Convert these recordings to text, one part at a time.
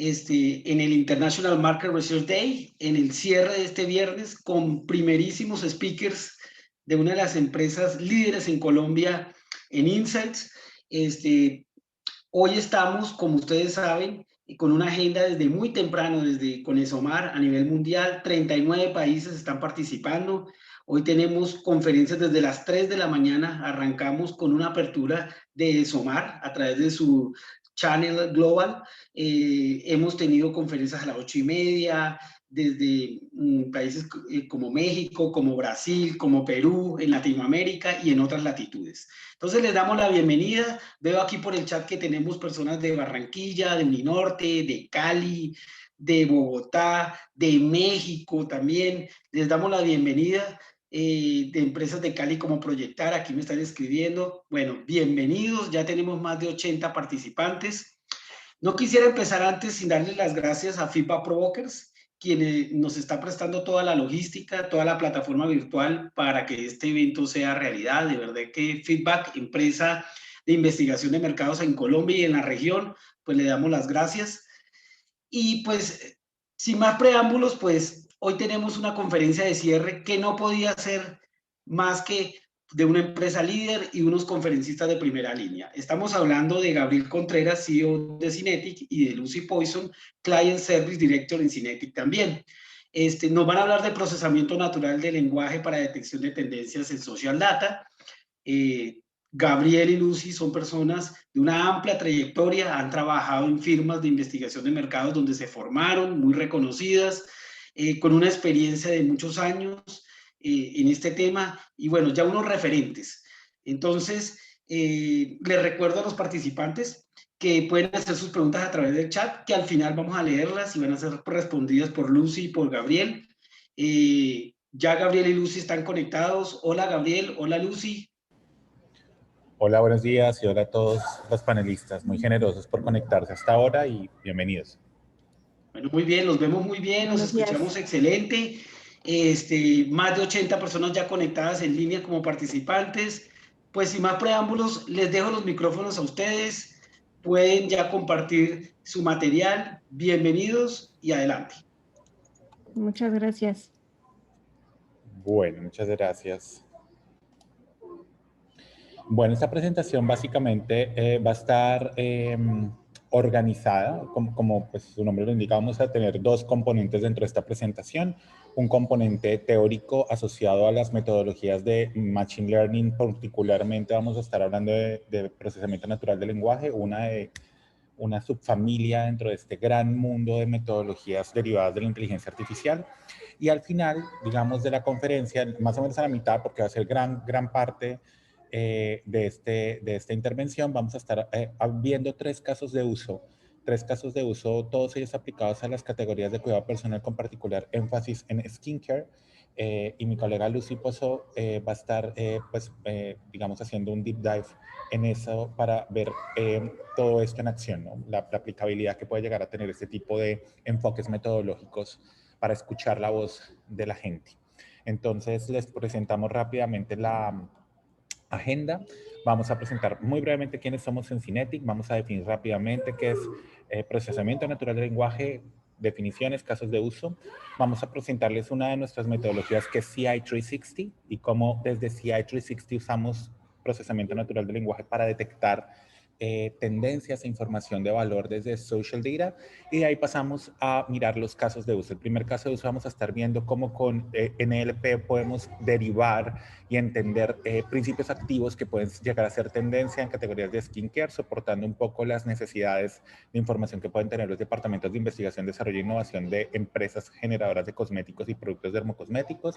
en el International Market Research Day, en el cierre de este viernes, con primerísimos speakers de una de las empresas líderes en Colombia en Insights. Hoy estamos, como ustedes saben, con una agenda desde muy temprano, desde con ESOMAR a nivel mundial. 39 países están participando. Hoy tenemos conferencias desde las 3 de la mañana. Arrancamos con una apertura de ESOMAR a través de su channel global. Hemos tenido conferencias a las 8:30, desde países como México, como Brasil, como Perú, en Latinoamérica y en otras latitudes. Entonces les damos la bienvenida. Veo aquí por el chat que tenemos personas de Barranquilla, de Uninorte, de Cali, de Bogotá, de México también. Les damos la bienvenida, de empresas de Cali como Proyectar. Aquí me están escribiendo. Bueno, bienvenidos. Ya tenemos más de 80 participantes. No quisiera empezar antes sin darles las gracias a Feedback Provokers, quien nos está prestando toda la logística, toda la plataforma virtual para que este evento sea realidad. De verdad que Feedback, empresa de investigación de mercados en Colombia y en la región, pues le damos las gracias. Y pues, sin más preámbulos, pues hoy tenemos una conferencia de cierre que no podía ser más que de una empresa líder y unos conferencistas de primera línea. Estamos hablando de Gabriel Contreras, CEO de Cinetic, y de Lucy Poisson, Client Service Director en Cinetic también. Nos van a hablar de procesamiento natural de lenguaje para detección de tendencias en social data. Gabriel y Lucy son personas de una amplia trayectoria, han trabajado en firmas de investigación de mercados donde se formaron, muy reconocidas, con una experiencia de muchos años en este tema y bueno, ya unos referentes. Entonces, les recuerdo a los participantes que pueden hacer sus preguntas a través del chat, que al final vamos a leerlas y van a ser respondidas por Lucy y por Gabriel. Ya Gabriel y Lucy están conectados. Hola Gabriel, hola Lucy. Hola, buenos días y hola a todos los panelistas, muy generosos por conectarse hasta ahora y bienvenidos. Bueno, muy bien, los vemos muy bien, nos escuchamos excelente. Más de 80 personas ya conectadas en línea como participantes. Pues sin más preámbulos, les dejo los micrófonos a ustedes. Pueden ya compartir su material. Bienvenidos y adelante. Muchas gracias. Bueno, muchas gracias. Bueno, esta presentación básicamente va a estar organizada, como pues, su nombre lo indica. Vamos a tener dos componentes dentro de esta presentación. Un componente teórico asociado a las metodologías de Machine Learning, particularmente vamos a estar hablando de procesamiento natural del lenguaje, una subfamilia dentro de este gran mundo de metodologías derivadas de la inteligencia artificial. Y al final, digamos, de la conferencia, más o menos a la mitad, porque va a ser gran parte de esta intervención, vamos a estar viendo tres casos de uso, todos ellos aplicados a las categorías de cuidado personal con particular énfasis en skincare. Y mi colega Lucy Pozo va a estar, digamos, haciendo un deep dive en eso para ver todo esto en acción, ¿no? La aplicabilidad que puede llegar a tener este tipo de enfoques metodológicos para escuchar la voz de la gente. Entonces, les presentamos rápidamente la agenda. Vamos a presentar muy brevemente quiénes somos en Cinetic. Vamos a definir rápidamente qué es procesamiento natural del lenguaje, definiciones, casos de uso. Vamos a presentarles una de nuestras metodologías que es CI360 y cómo desde CI360 usamos procesamiento natural del lenguaje para detectar tendencias e información de valor desde social data, y de ahí pasamos a mirar los casos de uso. El primer caso de uso vamos a estar viendo cómo con NLP podemos derivar y entender principios activos que pueden llegar a ser tendencia en categorías de skincare, soportando un poco las necesidades de información que pueden tener los departamentos de investigación, desarrollo e innovación de empresas generadoras de cosméticos y productos dermocosméticos.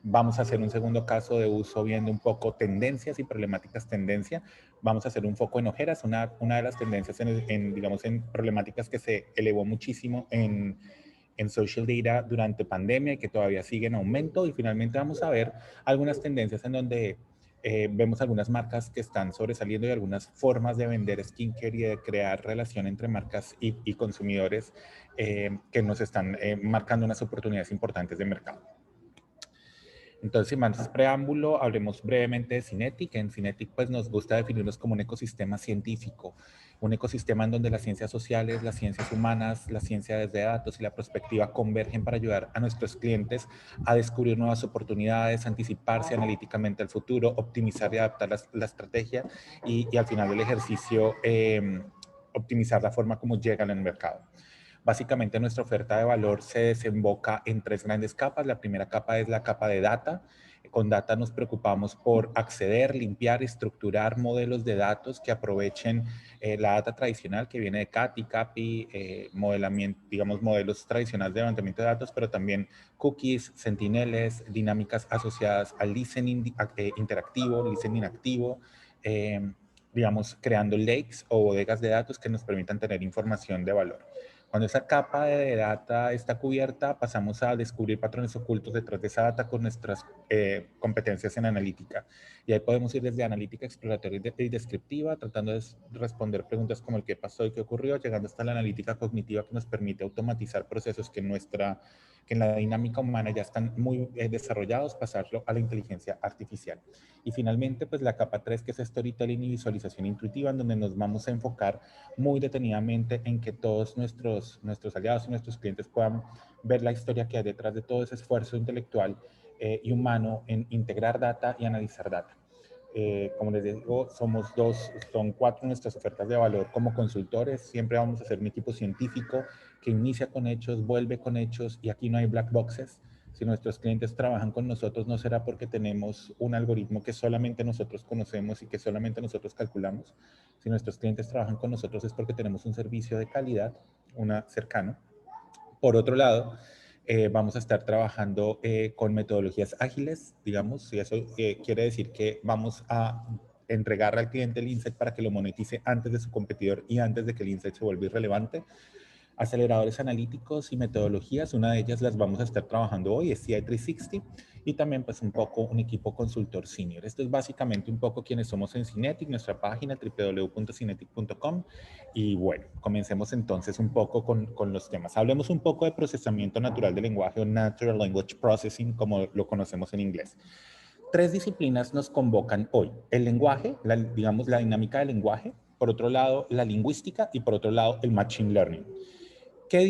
Vamos a hacer un segundo caso de uso viendo un poco tendencias y problemáticas tendencia. Vamos a hacer un foco en ojeras, una de las tendencias digamos, en problemáticas que se elevó muchísimo en social data durante pandemia y que todavía sigue en aumento. Y finalmente vamos a ver algunas tendencias en donde vemos algunas marcas que están sobresaliendo y algunas formas de vender skincare y de crear relación entre marcas y consumidores que nos están marcando unas oportunidades importantes de mercado. Entonces, sin más preámbulo, hablemos brevemente de Cinetic. En Cinetic, pues, nos gusta definirnos como un ecosistema científico, un ecosistema en donde las ciencias sociales, las ciencias humanas, la ciencia desde datos y la perspectiva convergen para ayudar a nuestros clientes a descubrir nuevas oportunidades, anticiparse analíticamente al futuro, optimizar y adaptar la estrategia y al final del ejercicio optimizar la forma como llegan al mercado. Básicamente nuestra oferta de valor se desemboca en tres grandes capas. La primera capa es la capa de data. Con data nos preocupamos por acceder, limpiar, estructurar modelos de datos que aprovechen la data tradicional que viene de CATI, CAPI, modelamiento, digamos, modelos tradicionales de levantamiento de datos, pero también cookies, sentineles, dinámicas asociadas al listening interactivo, listening activo, digamos, creando lakes o bodegas de datos que nos permitan tener información de valor. Cuando esa capa de data está cubierta, pasamos a descubrir patrones ocultos detrás de esa data con nuestras competencias en analítica. Y ahí podemos ir desde analítica exploratoria y descriptiva, tratando de responder preguntas como el qué pasó y qué ocurrió, llegando hasta la analítica cognitiva que nos permite automatizar procesos que en la dinámica humana ya están muy desarrollados, pasarlo a la inteligencia artificial. Y finalmente, pues la capa 3, que es storytelling y visualización intuitiva, en donde nos vamos a enfocar muy detenidamente en que todos nuestros aliados y nuestros clientes puedan ver la historia que hay detrás de todo ese esfuerzo intelectual y humano en integrar data y analizar data. Como les digo, son 4 nuestras ofertas de valor como consultores. Siempre vamos a ser un equipo científico que inicia con hechos, vuelve con hechos, y aquí no hay black boxes. Si nuestros clientes trabajan con nosotros, no será porque tenemos un algoritmo que solamente nosotros conocemos y que solamente nosotros calculamos. Si nuestros clientes trabajan con nosotros es porque tenemos un servicio de calidad, cercano. Por otro lado, vamos a estar trabajando con metodologías ágiles, digamos, y eso quiere decir que vamos a entregarle al cliente el insight para que lo monetice antes de su competidor y antes de que el insight se vuelva irrelevante. Aceleradores analíticos y metodologías, una de ellas las vamos a estar trabajando hoy, es CI360, y también pues un poco un equipo consultor senior. Esto es básicamente un poco quienes somos en Cinetic, nuestra página www.cinetic.com, y bueno, comencemos entonces un poco con los temas. Hablemos un poco de procesamiento natural del lenguaje o Natural Language Processing, como lo conocemos en inglés. 3 disciplinas nos convocan hoy: el lenguaje, digamos la dinámica del lenguaje, por otro lado la lingüística y por otro lado el machine learning. ¿Qué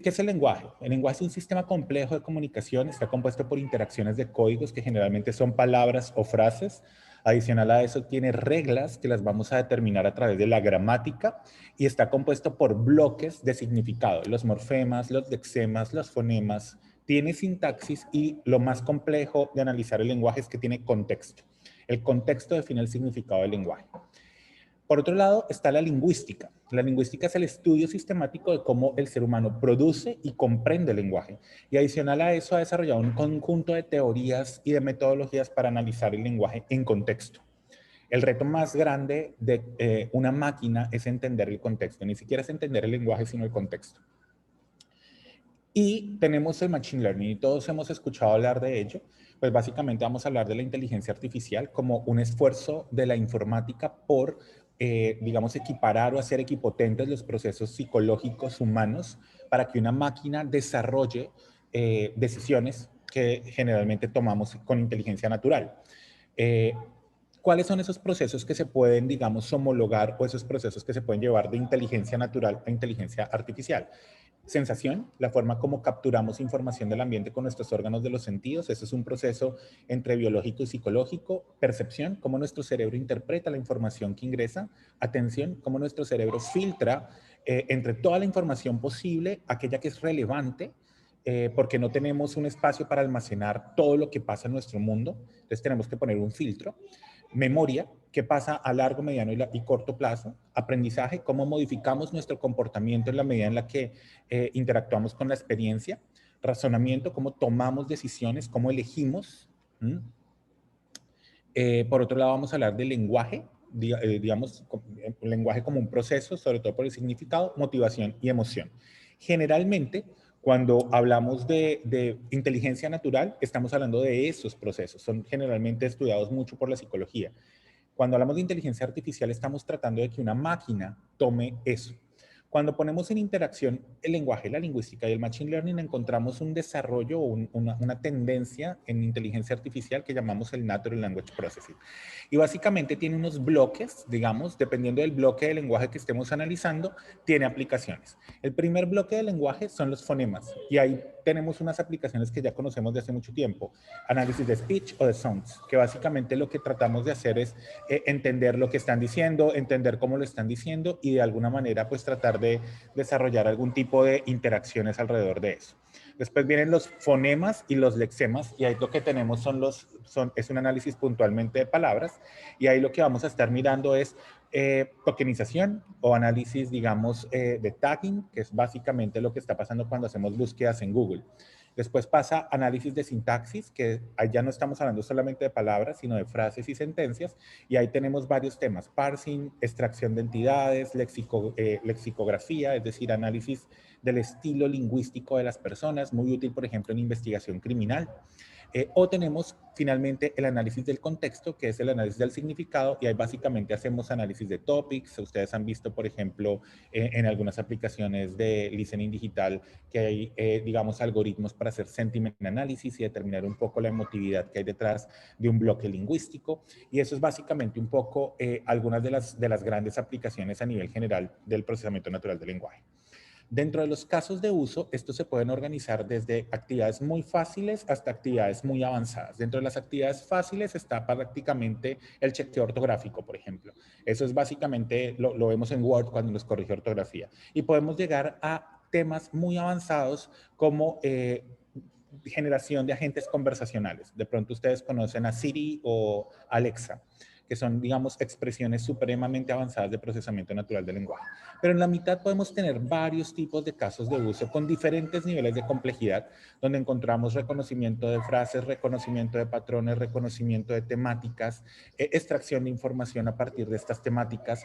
es el lenguaje? El lenguaje es un sistema complejo de comunicación, está compuesto por interacciones de códigos que generalmente son palabras o frases. Adicional a eso, tiene reglas que las vamos a determinar a través de la gramática, y está compuesto por bloques de significado, los morfemas, los lexemas, los fonemas. Tiene sintaxis, y lo más complejo de analizar el lenguaje es que tiene contexto. El contexto define el significado del lenguaje. Por otro lado está la lingüística. La lingüística es el estudio sistemático de cómo el ser humano produce y comprende el lenguaje. Y adicional a eso ha desarrollado un conjunto de teorías y de metodologías para analizar el lenguaje en contexto. El reto más grande de una máquina es entender el contexto. Ni siquiera es entender el lenguaje, sino el contexto. Y tenemos el Machine Learning, y todos hemos escuchado hablar de ello. Pues básicamente vamos a hablar de la inteligencia artificial como un esfuerzo de la informática por, digamos, equiparar o hacer equipotentes los procesos psicológicos humanos para que una máquina desarrolle decisiones que generalmente tomamos con inteligencia natural. ¿Cuáles son esos procesos que se pueden, digamos, homologar, o esos procesos que se pueden llevar de inteligencia natural a inteligencia artificial? Sensación, la forma como capturamos información del ambiente con nuestros órganos de los sentidos. Ese es un proceso entre biológico y psicológico. Percepción, cómo nuestro cerebro interpreta la información que ingresa. Atención, cómo nuestro cerebro filtra entre toda la información posible aquella que es relevante, porque no tenemos un espacio para almacenar todo lo que pasa en nuestro mundo. Entonces tenemos que poner un filtro. Memoria, qué pasa a largo, mediano y corto plazo. Aprendizaje, cómo modificamos nuestro comportamiento en la medida en la que interactuamos con la experiencia. Razonamiento, cómo tomamos decisiones, cómo elegimos. Por otro lado, vamos a hablar del lenguaje, digamos, lenguaje como un proceso, sobre todo por el significado, motivación y emoción. Generalmente, cuando hablamos de inteligencia natural, estamos hablando de esos procesos. Son generalmente estudiados mucho por la psicología. Cuando hablamos de inteligencia artificial, estamos tratando de que una máquina tome eso. Cuando ponemos en interacción el lenguaje, la lingüística y el machine learning, encontramos un desarrollo o una tendencia en inteligencia artificial que llamamos el Natural Language Processing. Y básicamente tiene unos bloques, digamos, dependiendo del bloque de lenguaje que estemos analizando, tiene aplicaciones. El primer bloque de lenguaje son los fonemas, y ahí tenemos unas aplicaciones que ya conocemos de hace mucho tiempo, análisis de speech o de sounds, que básicamente lo que tratamos de hacer es entender lo que están diciendo, entender cómo lo están diciendo y de alguna manera pues tratar de desarrollar algún tipo de interacciones alrededor de eso. Después vienen los fonemas y los lexemas, y ahí lo que tenemos es un análisis puntualmente de palabras, y ahí lo que vamos a estar mirando es tokenización o análisis, digamos, de tagging, que es básicamente lo que está pasando cuando hacemos búsquedas en Google. Después pasa análisis de sintaxis, que ahí ya no estamos hablando solamente de palabras, sino de frases y sentencias, y ahí tenemos varios temas: parsing, extracción de entidades, lexicografía, es decir, análisis del estilo lingüístico de las personas, muy útil, por ejemplo, en investigación criminal. O tenemos finalmente el análisis del contexto, que es el análisis del significado, y ahí básicamente hacemos análisis de topics. Ustedes han visto, por ejemplo, en algunas aplicaciones de listening digital que hay, digamos, algoritmos para hacer sentiment analysis y determinar un poco la emotividad que hay detrás de un bloque lingüístico. Y eso es básicamente un poco algunas de las grandes aplicaciones a nivel general del procesamiento natural del lenguaje. Dentro de los casos de uso, estos se pueden organizar desde actividades muy fáciles hasta actividades muy avanzadas. Dentro de las actividades fáciles está prácticamente el chequeo ortográfico, por ejemplo. Eso es básicamente, lo vemos en Word cuando nos corrige ortografía. Y podemos llegar a temas muy avanzados como generación de agentes conversacionales. De pronto ustedes conocen a Siri o Alexa, que son, digamos, expresiones supremamente avanzadas de procesamiento natural del lenguaje. Pero en la mitad podemos tener varios tipos de casos de uso con diferentes niveles de complejidad, donde encontramos reconocimiento de frases, reconocimiento de patrones, reconocimiento de temáticas, extracción de información a partir de estas temáticas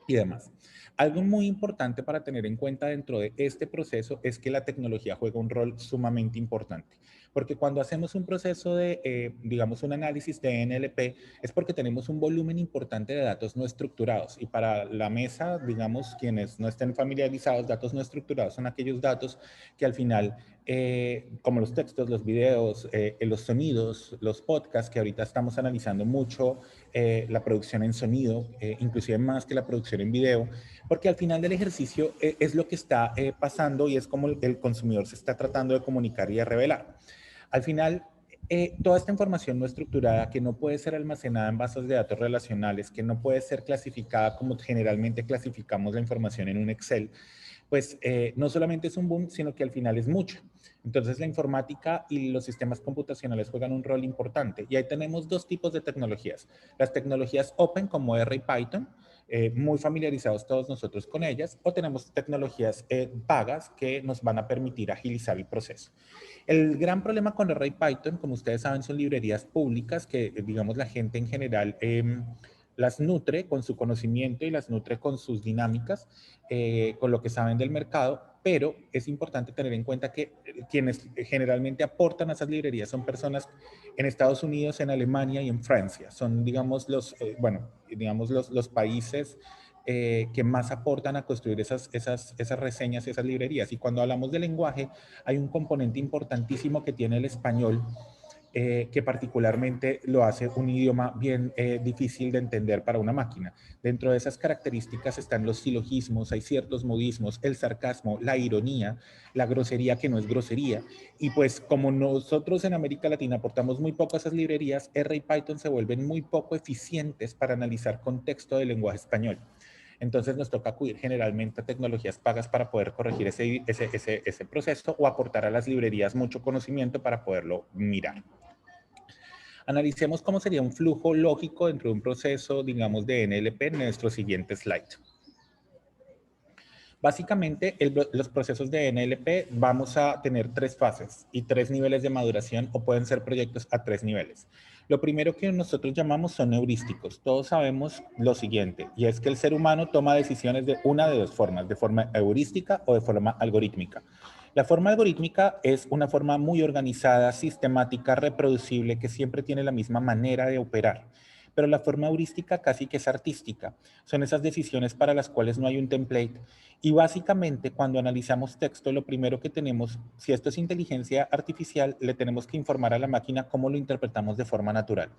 y demás. Algo muy importante para tener en cuenta dentro de este proceso es que la tecnología juega un rol sumamente importante, porque cuando hacemos un proceso de, digamos, un análisis de NLP, es porque tenemos un volumen importante de datos no estructurados, y para la mesa, digamos, quienes no estén familiarizados, datos no estructurados son aquellos datos que al final, como los textos, los videos, los sonidos, los podcasts, que ahorita estamos analizando mucho la producción en sonido, inclusive más que la producción en video, porque al final del ejercicio es lo que está pasando y es como el consumidor se está tratando de comunicar y de revelar. Al final, toda esta información no estructurada, que no puede ser almacenada en bases de datos relacionales, que no puede ser clasificada como generalmente clasificamos la información en un Excel, pues no solamente es un boom, sino que al final es mucho. Entonces la informática y los sistemas computacionales juegan un rol importante. Y ahí tenemos dos tipos de tecnologías. Las tecnologías open como R y Python, muy familiarizados todos nosotros con ellas, o tenemos tecnologías pagas que nos van a permitir agilizar el proceso. El gran problema con R y Python, como ustedes saben, son librerías públicas que, digamos, la gente en general las nutre con su conocimiento y las nutre con sus dinámicas, con lo que saben del mercado, pero es importante tener en cuenta que quienes generalmente aportan a esas librerías son personas en Estados Unidos, en Alemania y en Francia. Son, digamos, los países que más aportan a construir esas reseñas, esas librerías. Y cuando hablamos de lenguaje, hay un componente importantísimo que tiene el español, que particularmente lo hace un idioma bien difícil de entender para una máquina. Dentro de esas características están los silogismos, hay ciertos modismos, el sarcasmo, la ironía, la grosería que no es grosería. Y pues como nosotros en América Latina aportamos muy poco a esas librerías, R y Python se vuelven muy poco eficientes para analizar contexto del lenguaje español. Entonces nos toca acudir generalmente a tecnologías pagas para poder corregir ese proceso o aportar a las librerías mucho conocimiento para poderlo mirar. Analicemos cómo sería un flujo lógico dentro de un proceso, digamos, de NLP en nuestro siguiente slide. Básicamente, los procesos de NLP vamos a tener tres fases y tres niveles de maduración, o pueden ser proyectos a tres niveles. Lo primero que nosotros llamamos son heurísticos. Todos sabemos lo siguiente, y es que el ser humano toma decisiones de una de dos formas, de forma heurística o de forma algorítmica. La forma algorítmica es una forma muy organizada, sistemática, reproducible, que siempre tiene la misma manera de operar. pero la forma heurística casi que es artística. Son esas decisiones para las cuales no hay un template. Y básicamente cuando analizamos texto, lo primero que tenemos, si esto es inteligencia artificial, le tenemos que informar a la máquina cómo lo interpretamos de forma natural.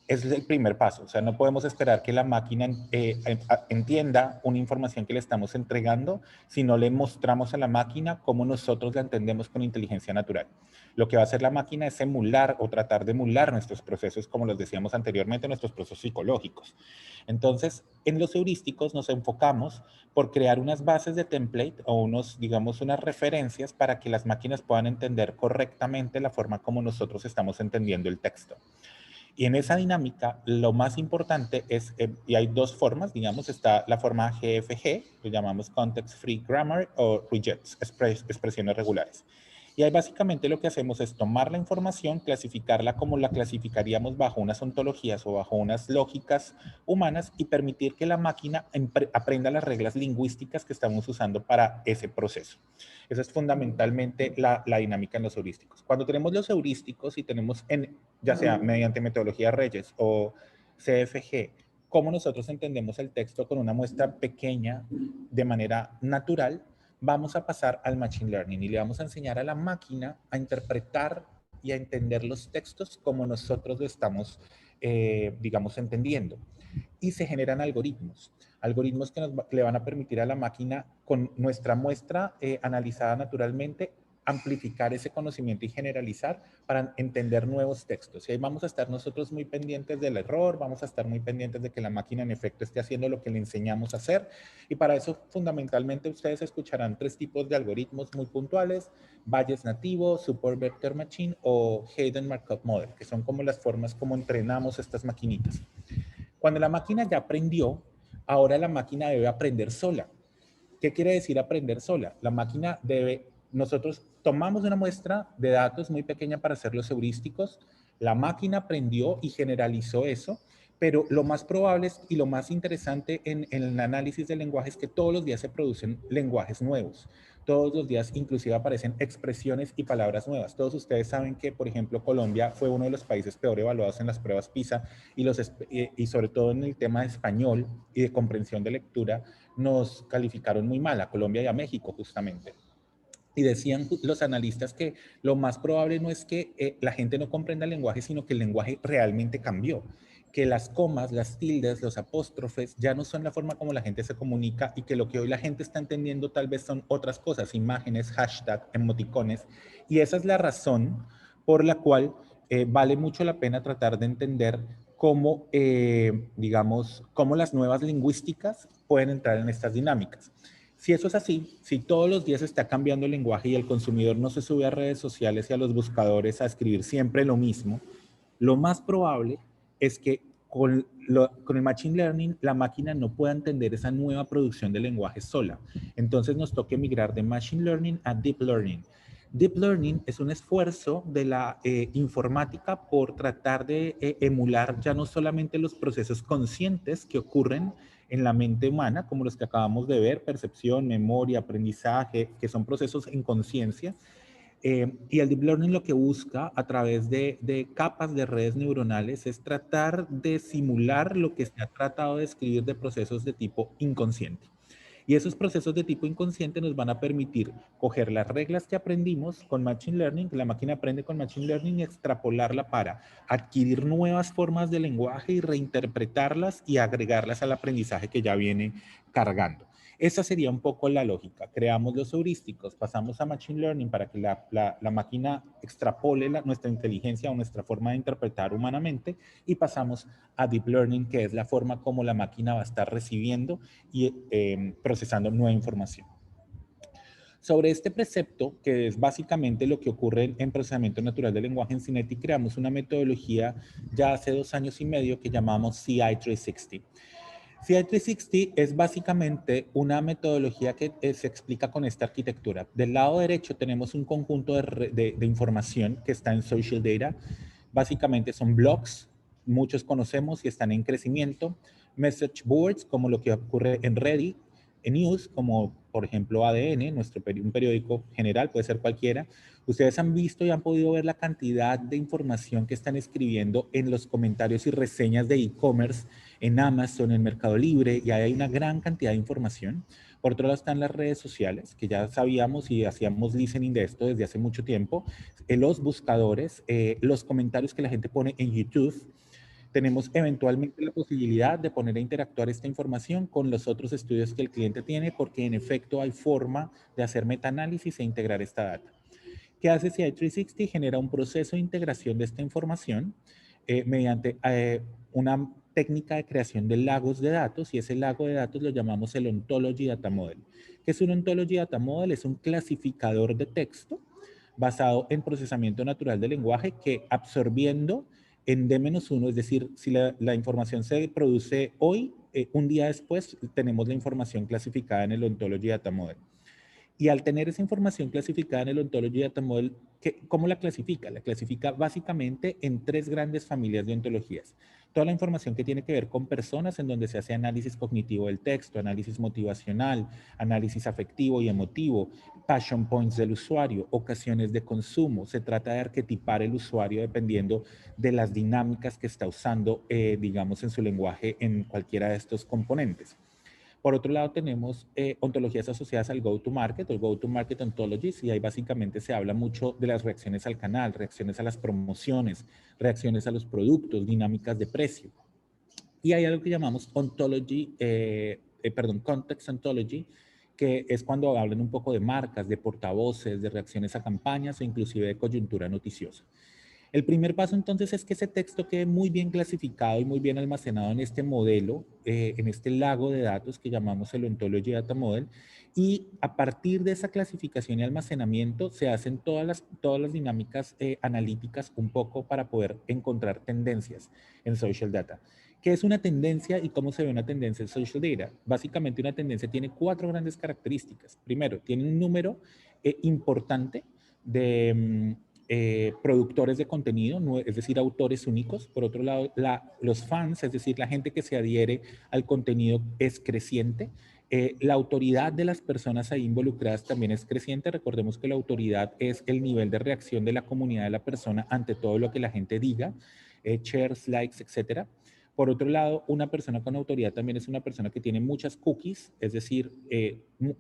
Ese es el primer paso, o sea, no podemos esperar que la máquina entienda una información que le estamos entregando si no le mostramos a la máquina cómo nosotros la entendemos con inteligencia natural. Lo que va a hacer la máquina es emular o tratar de emular nuestros procesos, como los decíamos anteriormente, nuestros procesos psicológicos. Entonces, en los heurísticos nos enfocamos por crear unas bases de template o digamos, unas referencias para que las máquinas puedan entender correctamente la forma como nosotros estamos entendiendo el texto. Y en esa dinámica, lo más importante es, y hay dos formas, digamos, está la forma GFG, que llamamos Context Free Grammar, o Rejects, expresiones regulares. Y ahí básicamente lo que hacemos es tomar la información, clasificarla como la clasificaríamos bajo unas ontologías o bajo unas lógicas humanas y permitir que la máquina aprenda las reglas lingüísticas que estamos usando para ese proceso. Esa es fundamentalmente la dinámica en los heurísticos. Cuando tenemos los heurísticos y tenemos, ya sea mediante metodología Reyes o CFG, cómo nosotros entendemos el texto con una muestra pequeña de manera natural, vamos a pasar al Machine Learning y le vamos a enseñar a la máquina a interpretar y a entender los textos como nosotros lo estamos, digamos, entendiendo. Y se generan algoritmos que le van a permitir a la máquina, con nuestra muestra analizada naturalmente, amplificar ese conocimiento y generalizar para entender nuevos textos. Y ahí vamos a estar nosotros muy pendientes del error, vamos a estar muy pendientes de que la máquina en efecto esté haciendo lo que le enseñamos a hacer. Y para eso fundamentalmente ustedes escucharán tres tipos de algoritmos muy puntuales: Bayes nativo, Support Vector Machine o Hayden Markov Model, que son como las formas como entrenamos estas maquinitas. Cuando la máquina ya aprendió, ahora la máquina debe aprender sola. ¿Qué quiere decir aprender sola? La máquina nosotros tomamos una muestra de datos muy pequeña para hacer los heurísticos, la máquina aprendió y generalizó eso, pero lo más probable y lo más interesante en el análisis del lenguaje es que todos los días se producen lenguajes nuevos. Todos los días inclusive aparecen expresiones y palabras nuevas. Todos ustedes saben que, por ejemplo, Colombia fue uno de los países peor evaluados en las pruebas PISA y sobre todo en el tema de español y de comprensión de lectura nos calificaron muy mal a Colombia y a México justamente. Y decían los analistas que lo más probable no es que la gente no comprenda el lenguaje, sino que el lenguaje realmente cambió, que las comas, las tildes, los apóstrofes ya no son la forma como la gente se comunica y que lo que hoy la gente está entendiendo tal vez son otras cosas, imágenes, hashtag, emoticones. Y esa es la razón por la cual vale mucho la pena tratar de entender cómo, digamos, cómo las nuevas lingüísticas pueden entrar en estas dinámicas. Si eso es así, si todos los días está cambiando el lenguaje y el consumidor no se sube a redes sociales y a los buscadores a escribir siempre lo mismo, lo más probable es que con el Machine Learning la máquina no pueda entender esa nueva producción de lenguaje sola. Entonces nos toca migrar de Machine Learning a Deep Learning. Deep Learning es un esfuerzo de la informática por tratar de emular ya no solamente los procesos conscientes que ocurren en la mente humana, como los que acabamos de ver, percepción, memoria, aprendizaje, que son procesos en conciencia. Y el Deep Learning lo que busca a través de capas de redes neuronales es tratar de simular lo que se ha tratado de escribir de procesos de tipo inconsciente. Y esos procesos de tipo inconsciente nos van a permitir coger las reglas que aprendimos con Machine Learning, que la máquina aprende con Machine Learning, y extrapolarla para adquirir nuevas formas de lenguaje y reinterpretarlas y agregarlas al aprendizaje que ya viene cargando. Esa sería un poco la lógica. Creamos los heurísticos, pasamos a Machine Learning para que la máquina extrapole nuestra inteligencia o nuestra forma de interpretar humanamente, y pasamos a Deep Learning, que es la forma como la máquina va a estar recibiendo y procesando nueva información. Sobre este precepto, que es básicamente lo que ocurre en procesamiento natural del lenguaje en Cinetti, creamos una metodología ya hace 2 años y medio que llamamos CI360. CI360 es básicamente una metodología que se explica con esta arquitectura. Del lado derecho tenemos un conjunto de información que está en Social Data. Básicamente son blogs, muchos conocemos y están en crecimiento. Message boards, como lo que ocurre en Reddit. news, como por ejemplo ADN, un periódico general, puede ser cualquiera, ustedes han visto y han podido ver la cantidad de información que están escribiendo en los comentarios y reseñas de e-commerce, en Amazon, en Mercado Libre, y hay una gran cantidad de información. Por otro lado están las redes sociales, que ya sabíamos y hacíamos listening de esto desde hace mucho tiempo, los buscadores, los comentarios que la gente pone en YouTube. Tenemos eventualmente la posibilidad de poner a interactuar esta información con los otros estudios que el cliente tiene, porque en efecto hay forma de hacer metaanálisis e integrar esta data. ¿Qué hace CI360? Genera un proceso de integración de esta información mediante una técnica de creación de lagos de datos, y ese lago de datos lo llamamos el Ontology Data Model. ¿Qué es un Ontology Data Model? Es un clasificador de texto basado en procesamiento natural del lenguaje que, absorbiendo en D-1, es decir, si la información se produce hoy, un día después tenemos la información clasificada en el Ontology Data Model. Y al tener esa información clasificada en el Ontology Data Model, ¿cómo la clasifica? La clasifica básicamente en 3 grandes familias de ontologías. Toda la información que tiene que ver con personas, en donde se hace análisis cognitivo del texto, análisis motivacional, análisis afectivo y emotivo, passion points del usuario, ocasiones de consumo. Se trata de arquetipar el usuario dependiendo de las dinámicas que está usando, digamos, en su lenguaje en cualquiera de estos componentes. Por otro lado, tenemos ontologías asociadas al go-to-market o go-to-market ontologies, y ahí básicamente se habla mucho de las reacciones al canal, reacciones a las promociones, reacciones a los productos, dinámicas de precio. Y hay algo que llamamos context ontology, que es cuando hablan un poco de marcas, de portavoces, de reacciones a campañas o inclusive de coyuntura noticiosa. El primer paso entonces es que ese texto quede muy bien clasificado y muy bien almacenado en este modelo, en este lago de datos que llamamos el Ontology Data Model, y a partir de esa clasificación y almacenamiento se hacen todas las dinámicas analíticas un poco para poder encontrar tendencias en social data. ¿Qué es una tendencia y cómo se ve una tendencia en social data? Básicamente una tendencia tiene 4 grandes características. Primero, tiene un número importante de productores de contenido, es decir, autores únicos. Por otro lado, los fans, es decir, la gente que se adhiere al contenido, es creciente. La autoridad de las personas ahí involucradas también es creciente. Recordemos que la autoridad es el nivel de reacción de la comunidad de la persona ante todo lo que la gente diga, shares, likes, etcétera. Por otro lado, una persona con autoridad también es una persona que tiene muchas cookies, es decir,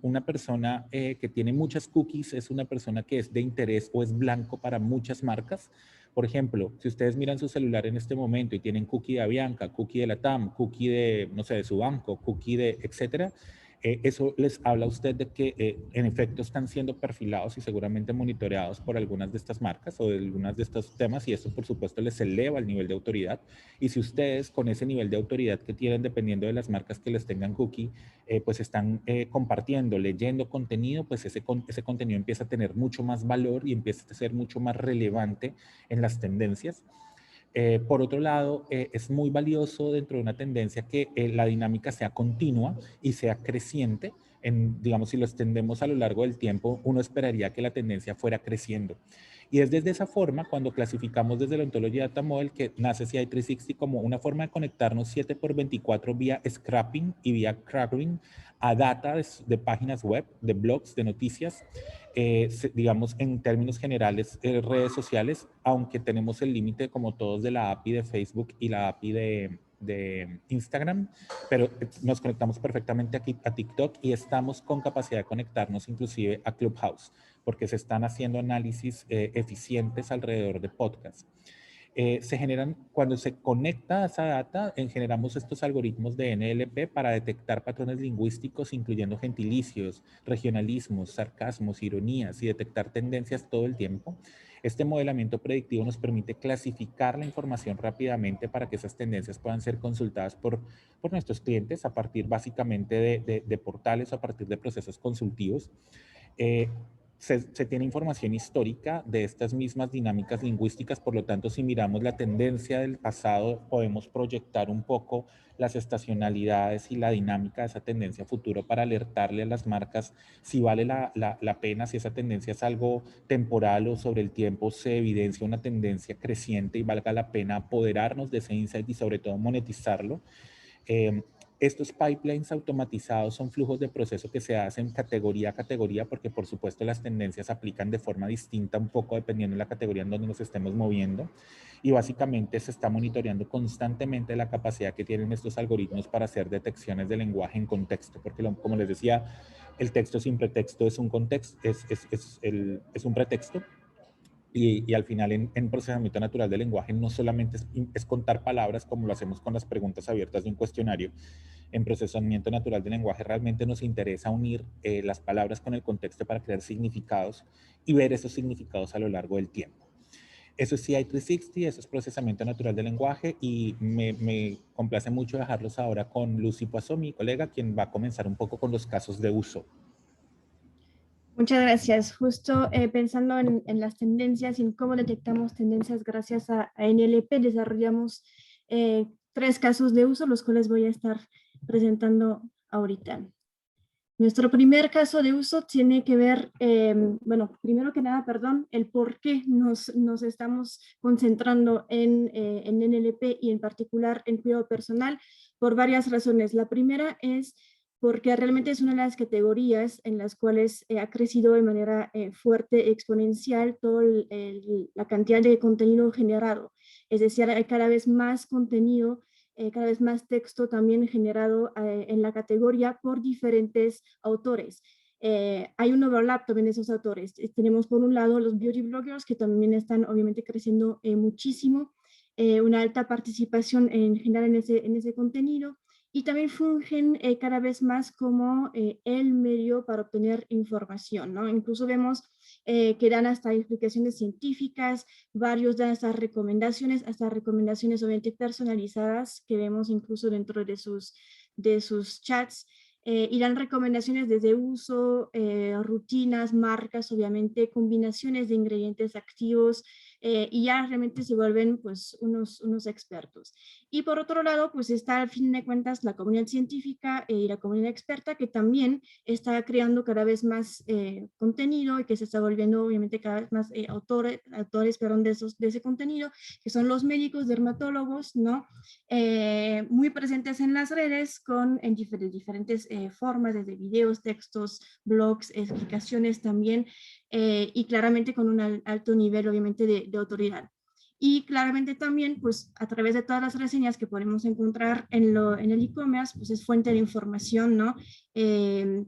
una persona que tiene muchas cookies es una persona que es de interés o es blanco para muchas marcas. Por ejemplo, si ustedes miran su celular en este momento y tienen cookie de Avianca, cookie de Latam, cookie de, no sé, de su banco, cookie de, etcétera, eso les habla a usted de que en efecto están siendo perfilados y seguramente monitoreados por algunas de estas marcas o de algunas de estos temas, y eso por supuesto les eleva el nivel de autoridad. Y si ustedes con ese nivel de autoridad que tienen, dependiendo de las marcas que les tengan cookie, pues están compartiendo, leyendo contenido, pues ese contenido empieza a tener mucho más valor y empieza a ser mucho más relevante en las tendencias. Por otro lado, es muy valioso dentro de una tendencia que la dinámica sea continua y sea creciente. Digamos, si lo extendemos a lo largo del tiempo, uno esperaría que la tendencia fuera creciendo. Y es desde esa forma, cuando clasificamos desde la Ontology Data Model, que nace CI360 como una forma de conectarnos 7x24 vía scrapping y vía crawling a data de páginas web, de blogs, de noticias, digamos en términos generales, redes sociales, aunque tenemos el límite como todos de la API de Facebook y la API de Instagram, pero nos conectamos perfectamente aquí a TikTok y estamos con capacidad de conectarnos inclusive a Clubhouse, porque se están haciendo análisis eficientes alrededor de podcasts. Se generan, cuando se conecta a esa data, generamos estos algoritmos de NLP para detectar patrones lingüísticos, incluyendo gentilicios, regionalismos, sarcasmos, ironías, y detectar tendencias todo el tiempo. Este modelamiento predictivo nos permite clasificar la información rápidamente para que esas tendencias puedan ser consultadas por nuestros clientes a partir básicamente de portales o a partir de procesos consultivos. Se tiene información histórica de estas mismas dinámicas lingüísticas, por lo tanto, si miramos la tendencia del pasado, podemos proyectar un poco las estacionalidades y la dinámica de esa tendencia futuro para alertarle a las marcas si vale la pena, si esa tendencia es algo temporal o sobre el tiempo se evidencia una tendencia creciente y valga la pena apoderarnos de ese insight y sobre todo monetizarlo. Estos pipelines automatizados son flujos de proceso que se hacen categoría a categoría, porque por supuesto las tendencias aplican de forma distinta un poco dependiendo de la categoría en donde nos estemos moviendo, y básicamente se está monitoreando constantemente la capacidad que tienen estos algoritmos para hacer detecciones de lenguaje en contexto, porque como les decía, el texto sin pretexto es un contexto, es un pretexto. Y al final en procesamiento natural del lenguaje no solamente es contar palabras como lo hacemos con las preguntas abiertas de un cuestionario. En procesamiento natural del lenguaje realmente nos interesa unir las palabras con el contexto para crear significados y ver esos significados a lo largo del tiempo. Eso es CI 360, eso es procesamiento natural del lenguaje, y me complace mucho dejarlos ahora con Lucy Poisson, mi colega, quien va a comenzar un poco con los casos de uso. Muchas gracias. Justo pensando en las tendencias y en cómo detectamos tendencias gracias a NLP, desarrollamos 3 casos de uso, los cuales voy a estar presentando ahorita. Nuestro primer caso de uso tiene que ver, bueno, primero que nada, perdón, el por qué nos estamos concentrando en NLP y en particular en cuidado personal, por varias razones. La primera es porque realmente es una de las categorías en las cuales ha crecido de manera fuerte, exponencial, toda la cantidad de contenido generado. Es decir, hay cada vez más contenido, cada vez más texto también generado en la categoría por diferentes autores. Hay un overlap también de esos autores. Tenemos por un lado los beauty bloggers, que también están obviamente creciendo muchísimo, una alta participación en general en ese contenido, y también fungen cada vez más como el medio para obtener información, ¿no? Incluso vemos que dan hasta explicaciones científicas, varios dan hasta recomendaciones obviamente personalizadas que vemos incluso dentro de sus chats, y dan recomendaciones desde uso, rutinas, marcas, obviamente combinaciones de ingredientes activos, y ya realmente se vuelven pues unos expertos. Y por otro lado, pues está al fin de cuentas la comunidad científica y la comunidad experta, que también está creando cada vez más contenido y que se está volviendo obviamente cada vez más autores perdón, de ese contenido, que son los médicos, dermatólogos, ¿no? Muy presentes en las redes en diferentes formas, desde videos, textos, blogs, explicaciones también, y claramente con un alto nivel obviamente de autoridad. Y claramente también, pues a través de todas las reseñas que podemos encontrar en el e-commerce, pues es fuente de información, ¿no?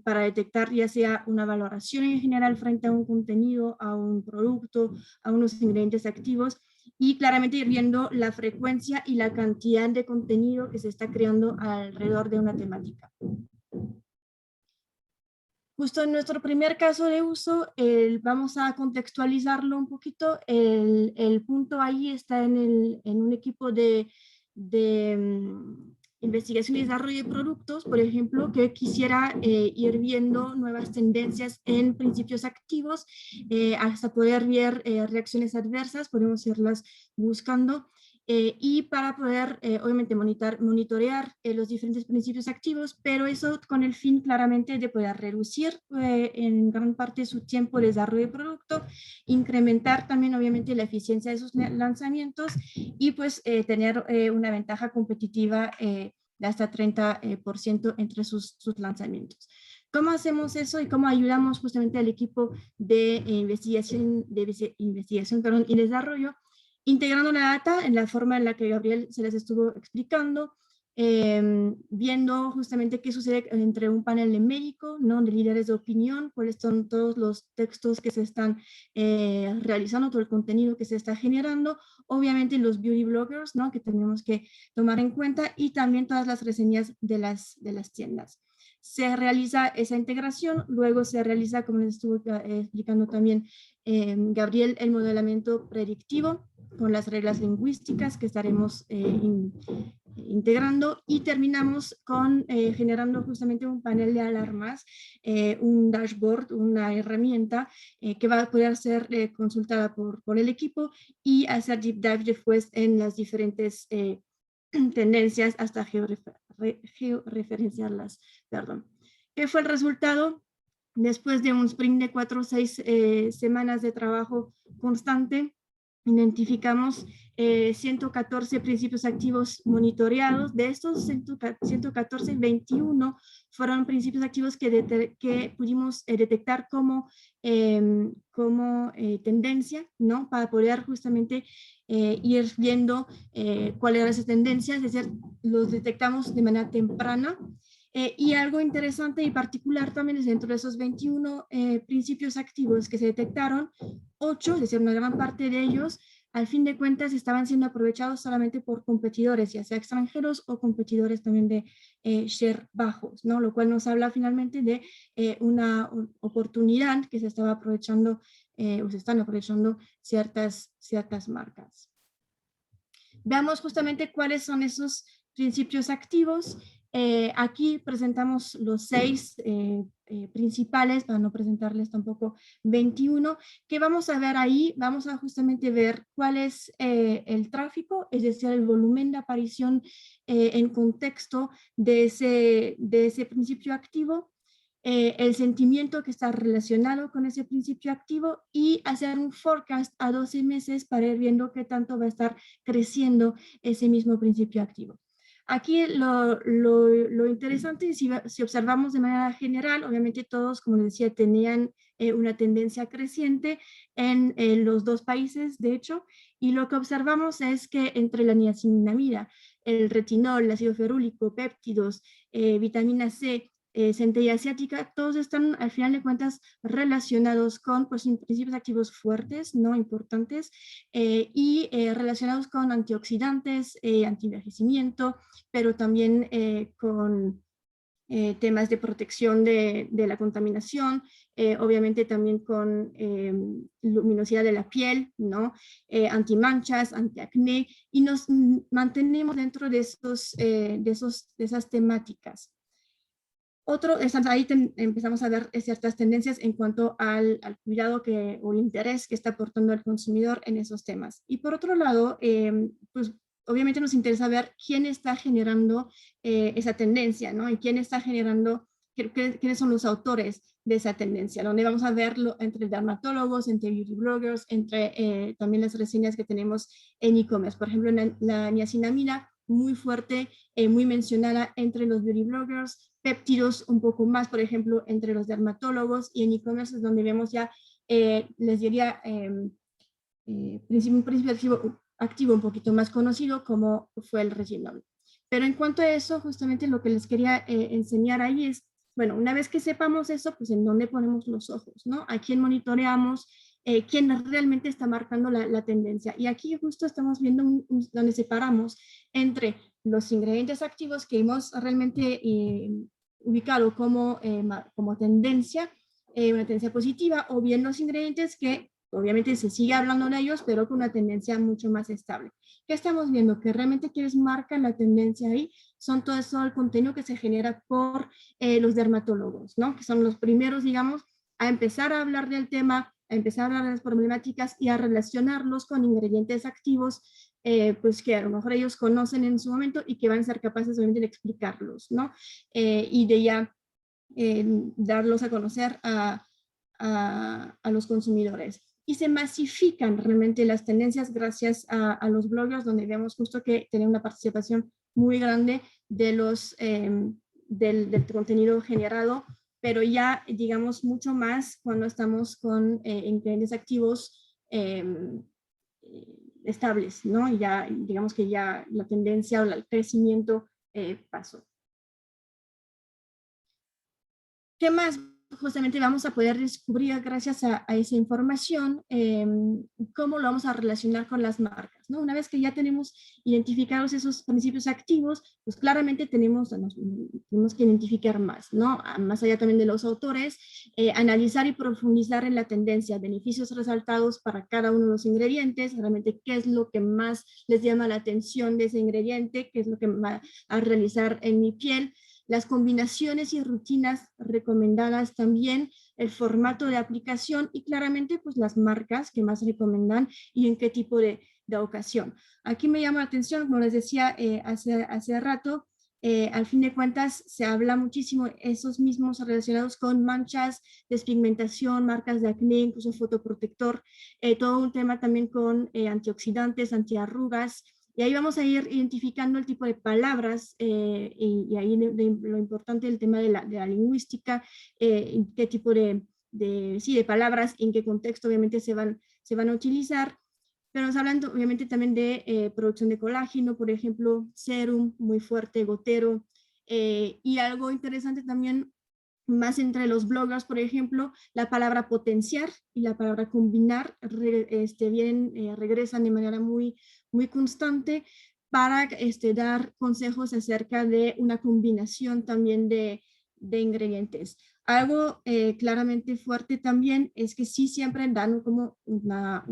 Para detectar ya sea una valoración en general frente a un contenido, a un producto, a unos ingredientes activos, y claramente ir viendo la frecuencia y la cantidad de contenido que se está creando alrededor de una temática. Justo en nuestro primer caso de uso, vamos a contextualizarlo un poquito. El punto ahí está en un equipo de investigación y desarrollo de productos, por ejemplo, que quisiera ir viendo nuevas tendencias en principios activos, hasta poder ver reacciones adversas, podemos irlas buscando. Y para poder, obviamente, monitorear los diferentes principios activos, pero eso con el fin claramente de poder reducir en gran parte su tiempo de desarrollo de producto, incrementar también, obviamente, la eficiencia de sus lanzamientos y pues tener una ventaja competitiva de hasta 30% entre sus lanzamientos. ¿Cómo hacemos eso y cómo ayudamos justamente al equipo de investigación y desarrollo? Integrando la data en la forma en la que Gabriel se les estuvo explicando, viendo justamente qué sucede entre un panel de médico, ¿no? De líderes de opinión, cuáles son todos los textos que se están realizando, todo el contenido que se está generando, obviamente los beauty bloggers, ¿no? Que tenemos que tomar en cuenta, y también todas las reseñas de las tiendas. Se realiza esa integración, luego se realiza, como les estuvo explicando también Gabriel, el modelamiento predictivo con las reglas lingüísticas que estaremos integrando, y terminamos con generando justamente un panel de alarmas, un dashboard, una herramienta que va a poder ser consultada por el equipo y hacer deep dive después en las diferentes tendencias hasta georreferenciarlas. Perdón. ¿Qué fue el resultado? Después de un sprint de 4 o 6 semanas de trabajo constante, identificamos 114 principios activos monitoreados. De estos 114, 21 fueron principios activos que pudimos detectar como tendencia, ¿no? Para poder justamente ir viendo cuál era esa tendencia, es decir, los detectamos de manera temprana. Y algo interesante y particular también es dentro de esos 21 principios activos que se detectaron, 8, es decir, una gran parte de ellos, al fin de cuentas estaban siendo aprovechados solamente por competidores, ya sea extranjeros o competidores también de share bajos, ¿no? Lo cual nos habla finalmente de una oportunidad que se estaba aprovechando o se están aprovechando ciertas marcas. Veamos justamente cuáles son esos principios activos. Aquí presentamos los 6 principales, para no presentarles tampoco 21, que vamos a ver ahí, vamos a justamente ver cuál es el tráfico, es decir, el volumen de aparición en contexto de ese principio activo, el sentimiento que está relacionado con ese principio activo y hacer un forecast a 12 meses para ir viendo qué tanto va a estar creciendo ese mismo principio activo. Aquí lo interesante es si observamos de manera general, obviamente todos, como les decía, tenían una tendencia creciente en los 2 países, de hecho, y lo que observamos es que entre la niacinamida, el retinol, el ácido ferúlico, péptidos, vitamina C, centella asiática, todos están al final de cuentas relacionados con pues, principios activos fuertes, no importantes, y relacionados con antioxidantes, antienvejecimiento, pero también con temas de protección de la contaminación, obviamente también con luminosidad de la piel, ¿no? Antimanchas, antiacné, y nos mantenemos dentro de esas temáticas. Ahí empezamos a ver ciertas tendencias en cuanto al cuidado o el interés que está aportando el consumidor en esos temas. Y por otro lado, pues obviamente nos interesa ver quién está generando esa tendencia, ¿no? Y quién está generando, quiénes son los autores de esa tendencia, donde vamos a verlo entre dermatólogos, entre beauty bloggers, entre también las reseñas que tenemos en e-commerce. Por ejemplo, la niacinamida, muy fuerte, muy mencionada entre los beauty bloggers, péptidos un poco más, por ejemplo, entre los dermatólogos, y en e-commerce es donde vemos ya, les diría, un principio activo un poquito más conocido como fue el retinol. Pero en cuanto a eso, justamente lo que les quería enseñar ahí es, bueno, una vez que sepamos eso, pues en dónde ponemos los ojos, ¿no? A quién monitoreamos, quién realmente está marcando la tendencia. Y aquí justo estamos viendo donde separamos entre los ingredientes activos que hemos realmente ubicado como tendencia, una tendencia positiva, o bien los ingredientes que obviamente se sigue hablando de ellos, pero con una tendencia mucho más estable. ¿Qué estamos viendo? Que realmente quienes marcan la tendencia ahí son todo eso, el contenido que se genera por los dermatólogos, ¿no? Que son los primeros, digamos, a empezar a hablar del tema, a empezar a hablar de las problemáticas y a relacionarlos con ingredientes activos, pues que a lo mejor ellos conocen en su momento y que van a ser capaces obviamente de explicarlos, ¿no? Y de ya darlos a conocer a los consumidores. Y se masifican realmente las tendencias gracias a los bloggers, donde vemos justo que tienen una participación muy grande de del contenido generado, pero ya digamos mucho más cuando estamos con ingredientes activos estables, ¿no? Y ya digamos que ya la tendencia o el crecimiento pasó. ¿Qué más justamente vamos a poder descubrir gracias a esa información? ¿Cómo lo vamos a relacionar con las marcas, ¿no? Una vez que ya tenemos identificados esos principios activos, pues claramente tenemos que identificar más, ¿no? Más allá también de los autores, analizar y profundizar en la tendencia, beneficios resaltados para cada uno de los ingredientes, realmente qué es lo que más les llama la atención de ese ingrediente, qué es lo que va a realizar en mi piel, las combinaciones y rutinas recomendadas también, el formato de aplicación y claramente pues las marcas que más recomiendan y en qué tipo de ocasión. Aquí me llama la atención, como les decía hace rato, al fin de cuentas se habla muchísimo esos mismos relacionados con manchas, despigmentación, marcas de acné, incluso fotoprotector, todo un tema también con antioxidantes, antiarrugas, y ahí vamos a ir identificando el tipo de palabras y ahí lo importante del tema de la lingüística, qué tipo de palabras, en qué contexto obviamente se van a utilizar. Pero nos hablan obviamente también de producción de colágeno, por ejemplo, serum muy fuerte, gotero, y algo interesante también, más entre los bloggers, por ejemplo, la palabra potenciar y la palabra combinar regresan de manera muy constante para dar consejos acerca de una combinación también de ingredientes. Algo claramente fuerte también es que sí siempre dan como una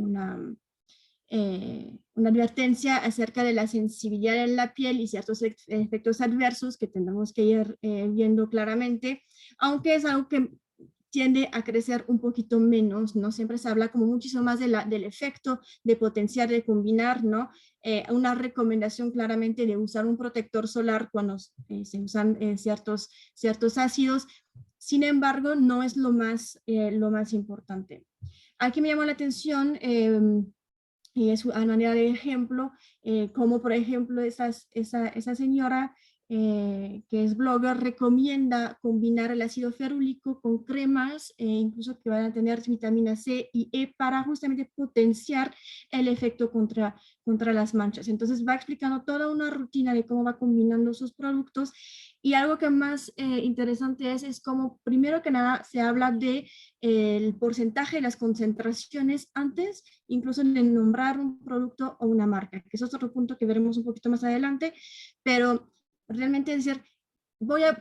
advertencia acerca de la sensibilidad en la piel y ciertos efectos adversos que tendremos que ir viendo claramente, aunque es algo que tiende a crecer un poquito menos, ¿no? Siempre se habla como muchísimo más del efecto de potenciar, de combinar, ¿no? Una recomendación claramente de usar un protector solar cuando se usan ciertos ácidos. Sin embargo, no es lo más importante. Aquí me llamó la atención y es a manera de ejemplo, como por ejemplo esa señora que es blogger recomienda combinar el ácido ferúlico con cremas, incluso que van a tener vitamina C y E para justamente potenciar el efecto contra las manchas. Entonces va explicando toda una rutina de cómo va combinando sus productos, y algo que más interesante es como primero que nada se habla de el porcentaje y las concentraciones antes incluso de nombrar un producto o una marca, que es otro punto que veremos un poquito más adelante, pero realmente decir, voy a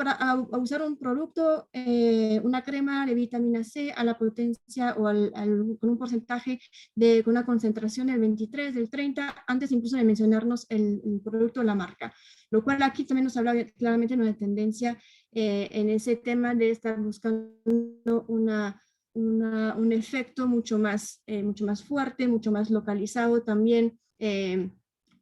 usar un producto, una crema de vitamina C a la potencia o con un porcentaje con una concentración del 23, del 30, antes incluso de mencionarnos el producto o la marca, lo cual aquí también nos habla claramente de una tendencia en ese tema de estar buscando un efecto mucho más fuerte, mucho más localizado también,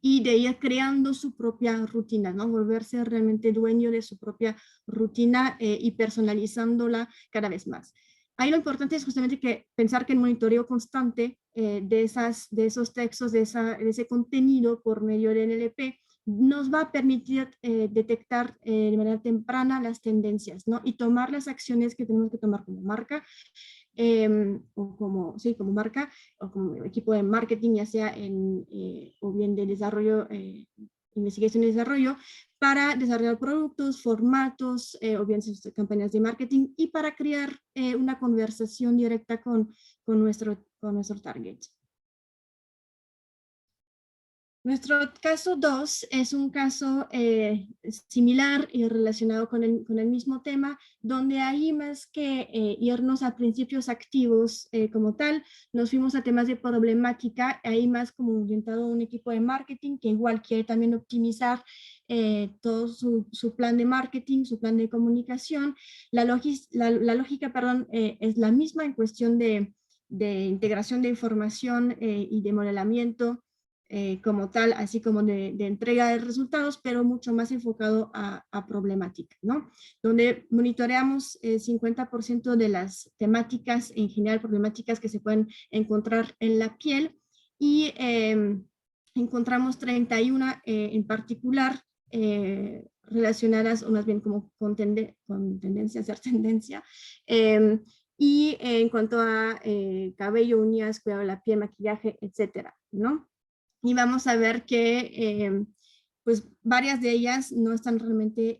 y de ir creando su propia rutina, ¿no? Volverse realmente dueño de su propia rutina y personalizándola cada vez más. Ahí lo importante es justamente pensar que el monitoreo constante de esos textos, de ese contenido por medio de NLP, nos va a permitir detectar de manera temprana las tendencias, ¿no? Y tomar las acciones que tenemos que tomar como marca, o como marca, o como equipo de marketing, ya sea o bien de desarrollo, investigación y desarrollo, para desarrollar productos, formatos, o bien sus campañas de marketing, y para crear una conversación directa con nuestro target. Nuestro caso 2 es un caso similar y relacionado con el mismo tema, donde ahí más que irnos a principios activos como tal, nos fuimos a temas de problemática, ahí más como orientado a un equipo de marketing que igual quiere también optimizar todo su plan de marketing, su plan de comunicación. La lógica, es la misma en cuestión de integración de información y de modelamiento, como tal, así como de entrega de resultados, pero mucho más enfocado a problemática, ¿no? Donde monitoreamos 50% de las temáticas, en general problemáticas que se pueden encontrar en la piel, y encontramos 31 en particular relacionadas, o más bien como con tendencia a ser tendencia, y en cuanto a cabello, uñas, cuidado de la piel, maquillaje, etcétera, ¿no? Y vamos a ver que pues varias de ellas no están realmente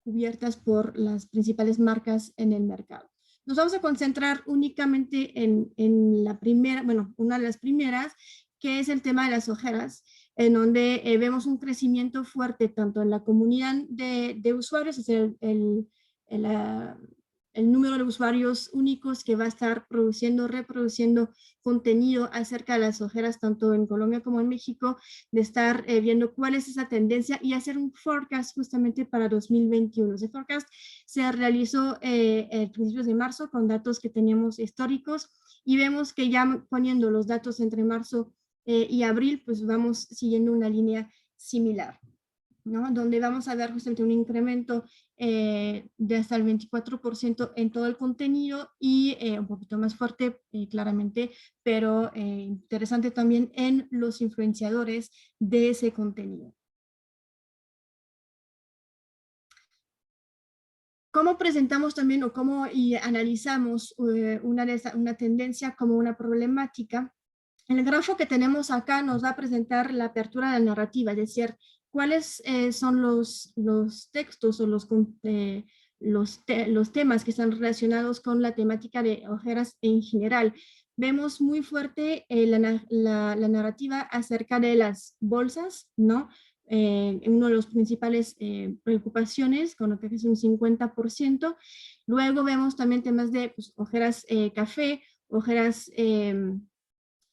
cubiertas por las principales marcas en el mercado. Nos vamos a concentrar únicamente en la primera, bueno, una de las primeras, que es el tema de las ojeras, en donde vemos un crecimiento fuerte tanto en la comunidad de usuarios, es decir, el número de usuarios únicos que va a estar reproduciendo contenido acerca de las ojeras, tanto en Colombia como en México, de estar viendo cuál es esa tendencia y hacer un forecast justamente para 2021. Ese forecast se realizó a principios de marzo con datos que teníamos históricos, y vemos que ya poniendo los datos entre marzo y abril, pues vamos siguiendo una línea similar. ¿no? Donde vamos a ver justamente un incremento de hasta el 24% en todo el contenido y un poquito más fuerte, claramente, pero interesante también en los influenciadores de ese contenido. ¿Cómo presentamos también o cómo analizamos una tendencia como una problemática? El grafo que tenemos acá nos va a presentar la apertura de la narrativa, es decir, cuáles son los textos o los temas que están relacionados con la temática de ojeras en general. Vemos muy fuerte la narrativa acerca de las bolsas, ¿no? Uno de los principales preocupaciones, con lo que es un 50%. Luego vemos también temas de pues, ojeras café, ojeras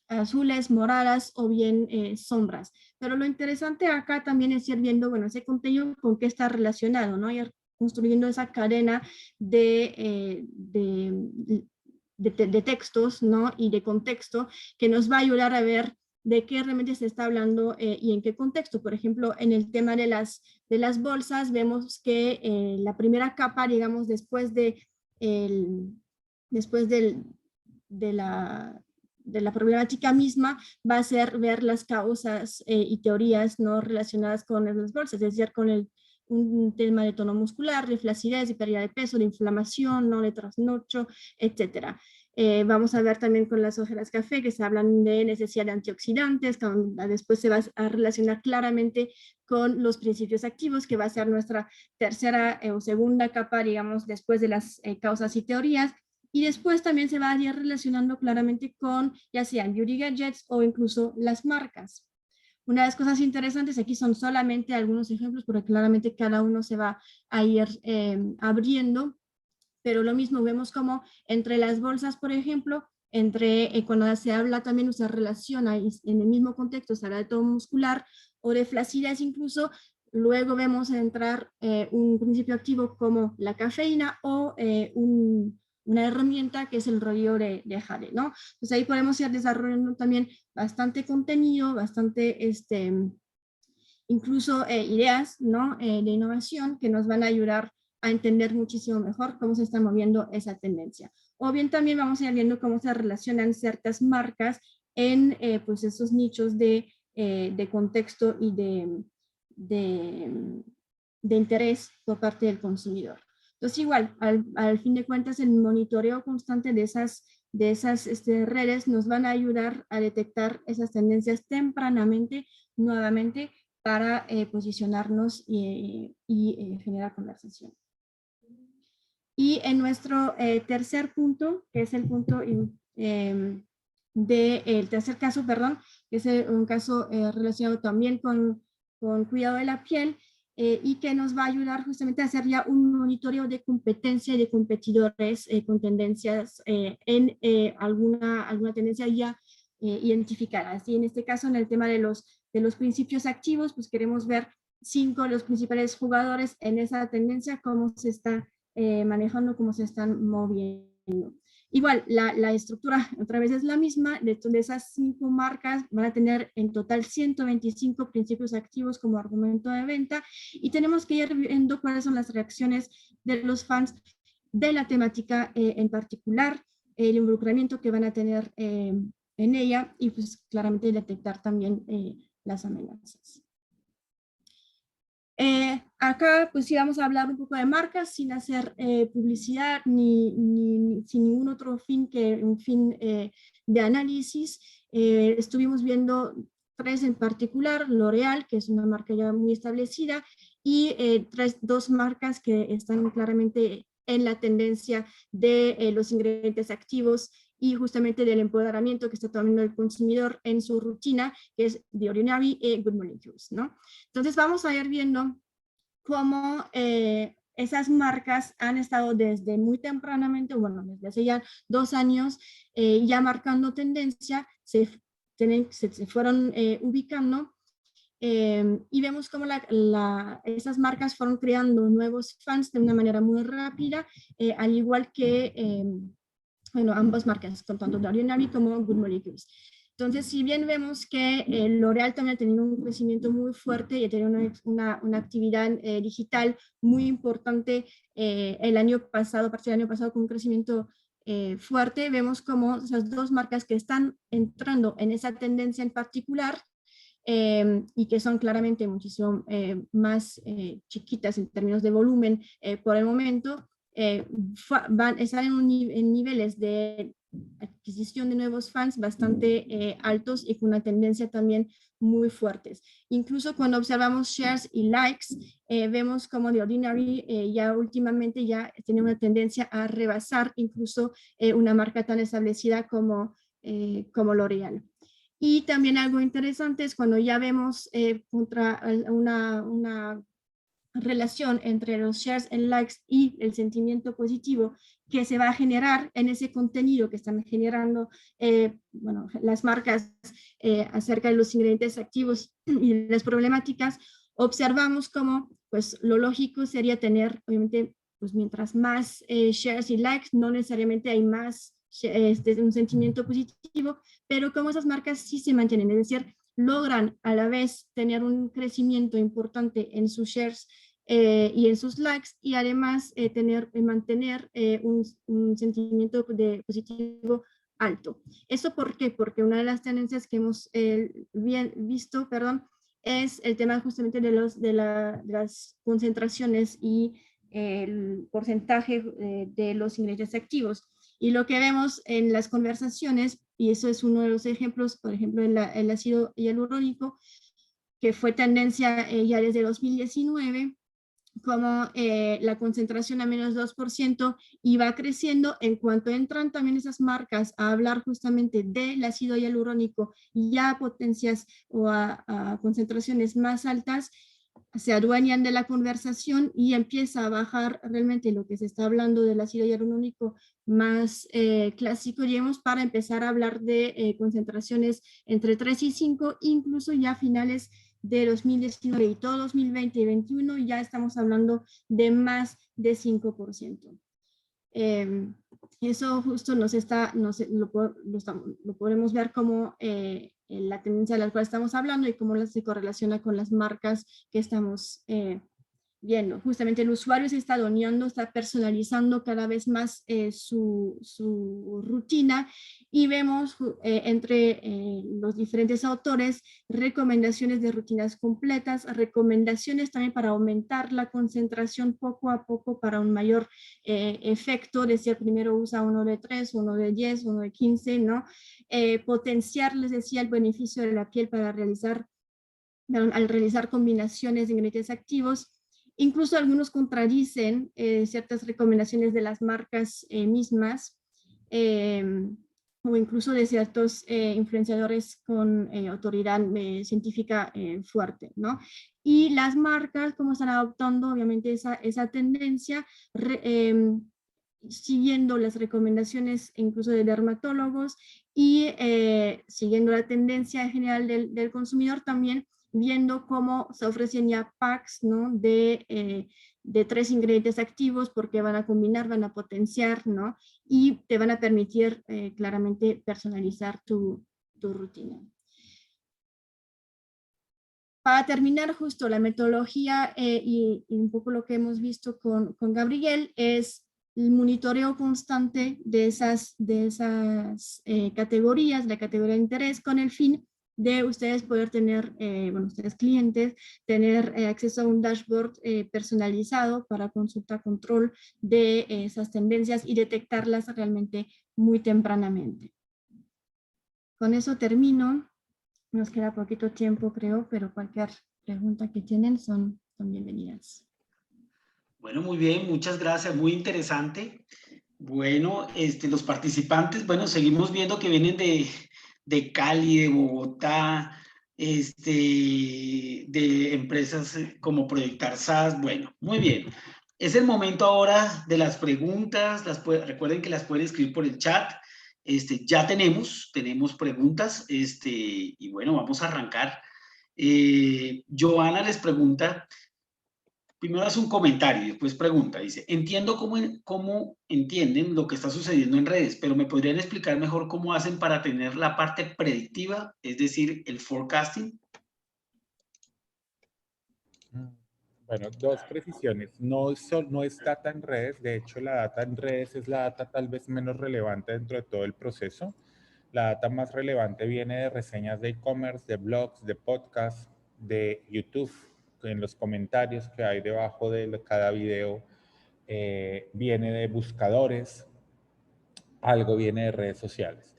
azules, moradas o bien sombras. Pero lo interesante acá también es ir viendo, bueno, ese contenido con qué está relacionado, ¿no? Ir construyendo esa cadena de textos, ¿no? Y de contexto que nos va a ayudar a ver de qué realmente se está hablando y en qué contexto. Por ejemplo, en el tema de las bolsas, vemos que la primera capa, digamos, después de la problemática misma, va a ser ver las causas y teorías no relacionadas con las bolsas, es decir, con un tema de tono muscular, de flacidez, de pérdida de peso, de inflamación, ¿no? De trasnocho, etcétera. Vamos a ver también con las ojeras café que se hablan de necesidad de antioxidantes, que después se va a relacionar claramente con los principios activos, que va a ser nuestra tercera o segunda capa, digamos, después de las causas y teorías. Y después también se va a ir relacionando claramente con ya sean beauty gadgets o incluso las marcas. Una de las cosas interesantes aquí son solamente algunos ejemplos, porque claramente cada uno se va a ir abriendo, pero lo mismo vemos como entre las bolsas, por ejemplo, cuando se habla también, se relaciona en el mismo contexto, se habla de tono muscular o de flacidez incluso, luego vemos entrar un principio activo como la cafeína o una herramienta que es el rollo de jade, ¿no? Pues ahí podemos ir desarrollando también bastante contenido, bastante, incluso ideas, ¿no? De innovación que nos van a ayudar a entender muchísimo mejor cómo se está moviendo esa tendencia. O bien también vamos a ir viendo cómo se relacionan ciertas marcas en pues esos nichos de contexto y de interés por parte del consumidor. Entonces igual, al fin de cuentas, el monitoreo constante de esas redes nos van a ayudar a detectar esas tendencias tempranamente, nuevamente, para posicionarnos y generar conversación. Y en nuestro tercer punto, que es el punto el tercer caso, perdón, que es un caso relacionado también con cuidado de la piel, y que nos va a ayudar justamente a hacer ya un monitoreo de competencia y de competidores con tendencias en alguna tendencia ya identificada. Así, en este caso, en el tema de los principios activos, pues queremos ver 5 de los principales jugadores en esa tendencia, cómo se está manejando, cómo se están moviendo. Igual, la estructura otra vez es la misma, de esas 5 marcas van a tener en total 125 principios activos como argumento de venta, y tenemos que ir viendo cuáles son las reacciones de los fans de la temática en particular, el involucramiento que van a tener en ella, y pues claramente detectar también las amenazas. Acá pues sí vamos a hablar un poco de marcas sin hacer publicidad sin ningún otro fin que un fin de análisis. Estuvimos viendo 3 en particular: L'Oréal, que es una marca ya muy establecida, y 2 marcas que están claramente en la tendencia de los ingredientes activos y justamente del empoderamiento que está tomando el consumidor en su rutina, que es The Ordinary y Good Molecules, ¿no? Entonces vamos a ir viendo cómo esas marcas han estado desde muy tempranamente, bueno, desde hace ya 2 años, ya marcando tendencia, se fueron ubicando, y vemos cómo esas marcas fueron creando nuevos fans de una manera muy rápida, al igual que, bueno, ambas marcas, tanto The Ordinary como Good Molecules. Entonces, si bien vemos que L'Oréal también ha tenido un crecimiento muy fuerte y ha tenido una actividad digital muy importante el año pasado, a partir del año pasado, con un crecimiento fuerte, vemos como esas dos marcas que están entrando en esa tendencia en particular y que son claramente muchísimo más chiquitas en términos de volumen por el momento, están en niveles de adquisición de nuevos fans bastante altos y con una tendencia también muy fuertes. Incluso cuando observamos shares y likes, vemos como The Ordinary ya últimamente ya tiene una tendencia a rebasar incluso una marca tan establecida como L'Oréal. Y también algo interesante es cuando ya vemos una relación entre los shares and likes y el sentimiento positivo que se va a generar en ese contenido que están generando bueno, las marcas acerca de los ingredientes activos y las problemáticas, observamos como pues lo lógico sería tener, obviamente, pues mientras más shares y likes, no necesariamente hay más un sentimiento positivo, pero como esas marcas sí se mantienen, es decir, logran a la vez tener un crecimiento importante en sus shares y en sus likes y además mantener un sentimiento positivo alto. ¿Eso por qué? Porque una de las tendencias que hemos visto, es el tema justamente de las concentraciones y el porcentaje de los ingredientes activos. Y lo que vemos en las conversaciones, y eso es uno de los ejemplos, por ejemplo, el ácido hialurónico, que fue tendencia ya desde 2019, como la concentración a menos 2% iba creciendo. En cuanto entran también esas marcas a hablar justamente del ácido hialurónico ya a potencias o a concentraciones más altas, se adueñan de la conversación y empieza a bajar realmente lo que se está hablando del ácido hialurónico más clásico, digamos, para empezar a hablar de concentraciones entre 3 y 5, incluso ya a finales de 2019 y todo 2020 y 2021 ya estamos hablando de más de 5%. Eso justo lo podemos ver como la tendencia de la cual estamos hablando y cómo se correlaciona con las marcas que estamos viendo. Justamente el usuario se está adueñando, está personalizando cada vez más su rutina y vemos entre los diferentes autores recomendaciones de rutinas completas, recomendaciones también para aumentar la concentración poco a poco para un mayor efecto. Decía, primero usa uno de 3, uno de 10, uno de 15, ¿no? Potenciar, les decía, el beneficio de la piel para al realizar combinaciones de ingredientes activos. Incluso algunos contradicen ciertas recomendaciones de las marcas mismas o incluso de ciertos influenciadores con autoridad científica fuerte, ¿no? Y las marcas, como están adoptando obviamente esa tendencia, siguiendo las recomendaciones incluso de dermatólogos y siguiendo la tendencia general del consumidor, también viendo cómo se ofrecen ya packs, ¿no? de 3 ingredientes activos porque van a combinar, van a potenciar, ¿no? Y te van a permitir claramente personalizar tu rutina. Para terminar, justo la metodología y un poco lo que hemos visto con Gabriel es el monitoreo constante de esas categorías, la categoría de interés, con el fin de ustedes poder tener, bueno, ustedes clientes, tener acceso a un dashboard personalizado para consulta, control de esas tendencias y detectarlas realmente muy tempranamente. Con eso termino. Nos queda poquito tiempo, creo, pero cualquier pregunta que tienen son bienvenidas. Bueno, muy bien, muchas gracias, muy interesante. Bueno, los participantes, bueno, seguimos viendo que vienen de Cali, de Bogotá, de empresas como Proyectar SAS. Bueno, muy bien. Es el momento ahora de las preguntas. Recuerden que las pueden escribir por el chat. Ya tenemos preguntas. Y bueno, vamos a arrancar. Joana les pregunta, primero hace un comentario y después pregunta. Dice, entiendo cómo entienden lo que está sucediendo en redes, pero ¿me podrían explicar mejor cómo hacen para tener la parte predictiva, es decir, el forecasting? Bueno, dos precisiones. No es data en redes. De hecho, la data en redes es la data tal vez menos relevante dentro de todo el proceso. La data más relevante viene de reseñas de e-commerce, de blogs, de podcasts, de YouTube. En los comentarios que hay debajo de cada video viene de buscadores, algo viene de redes sociales.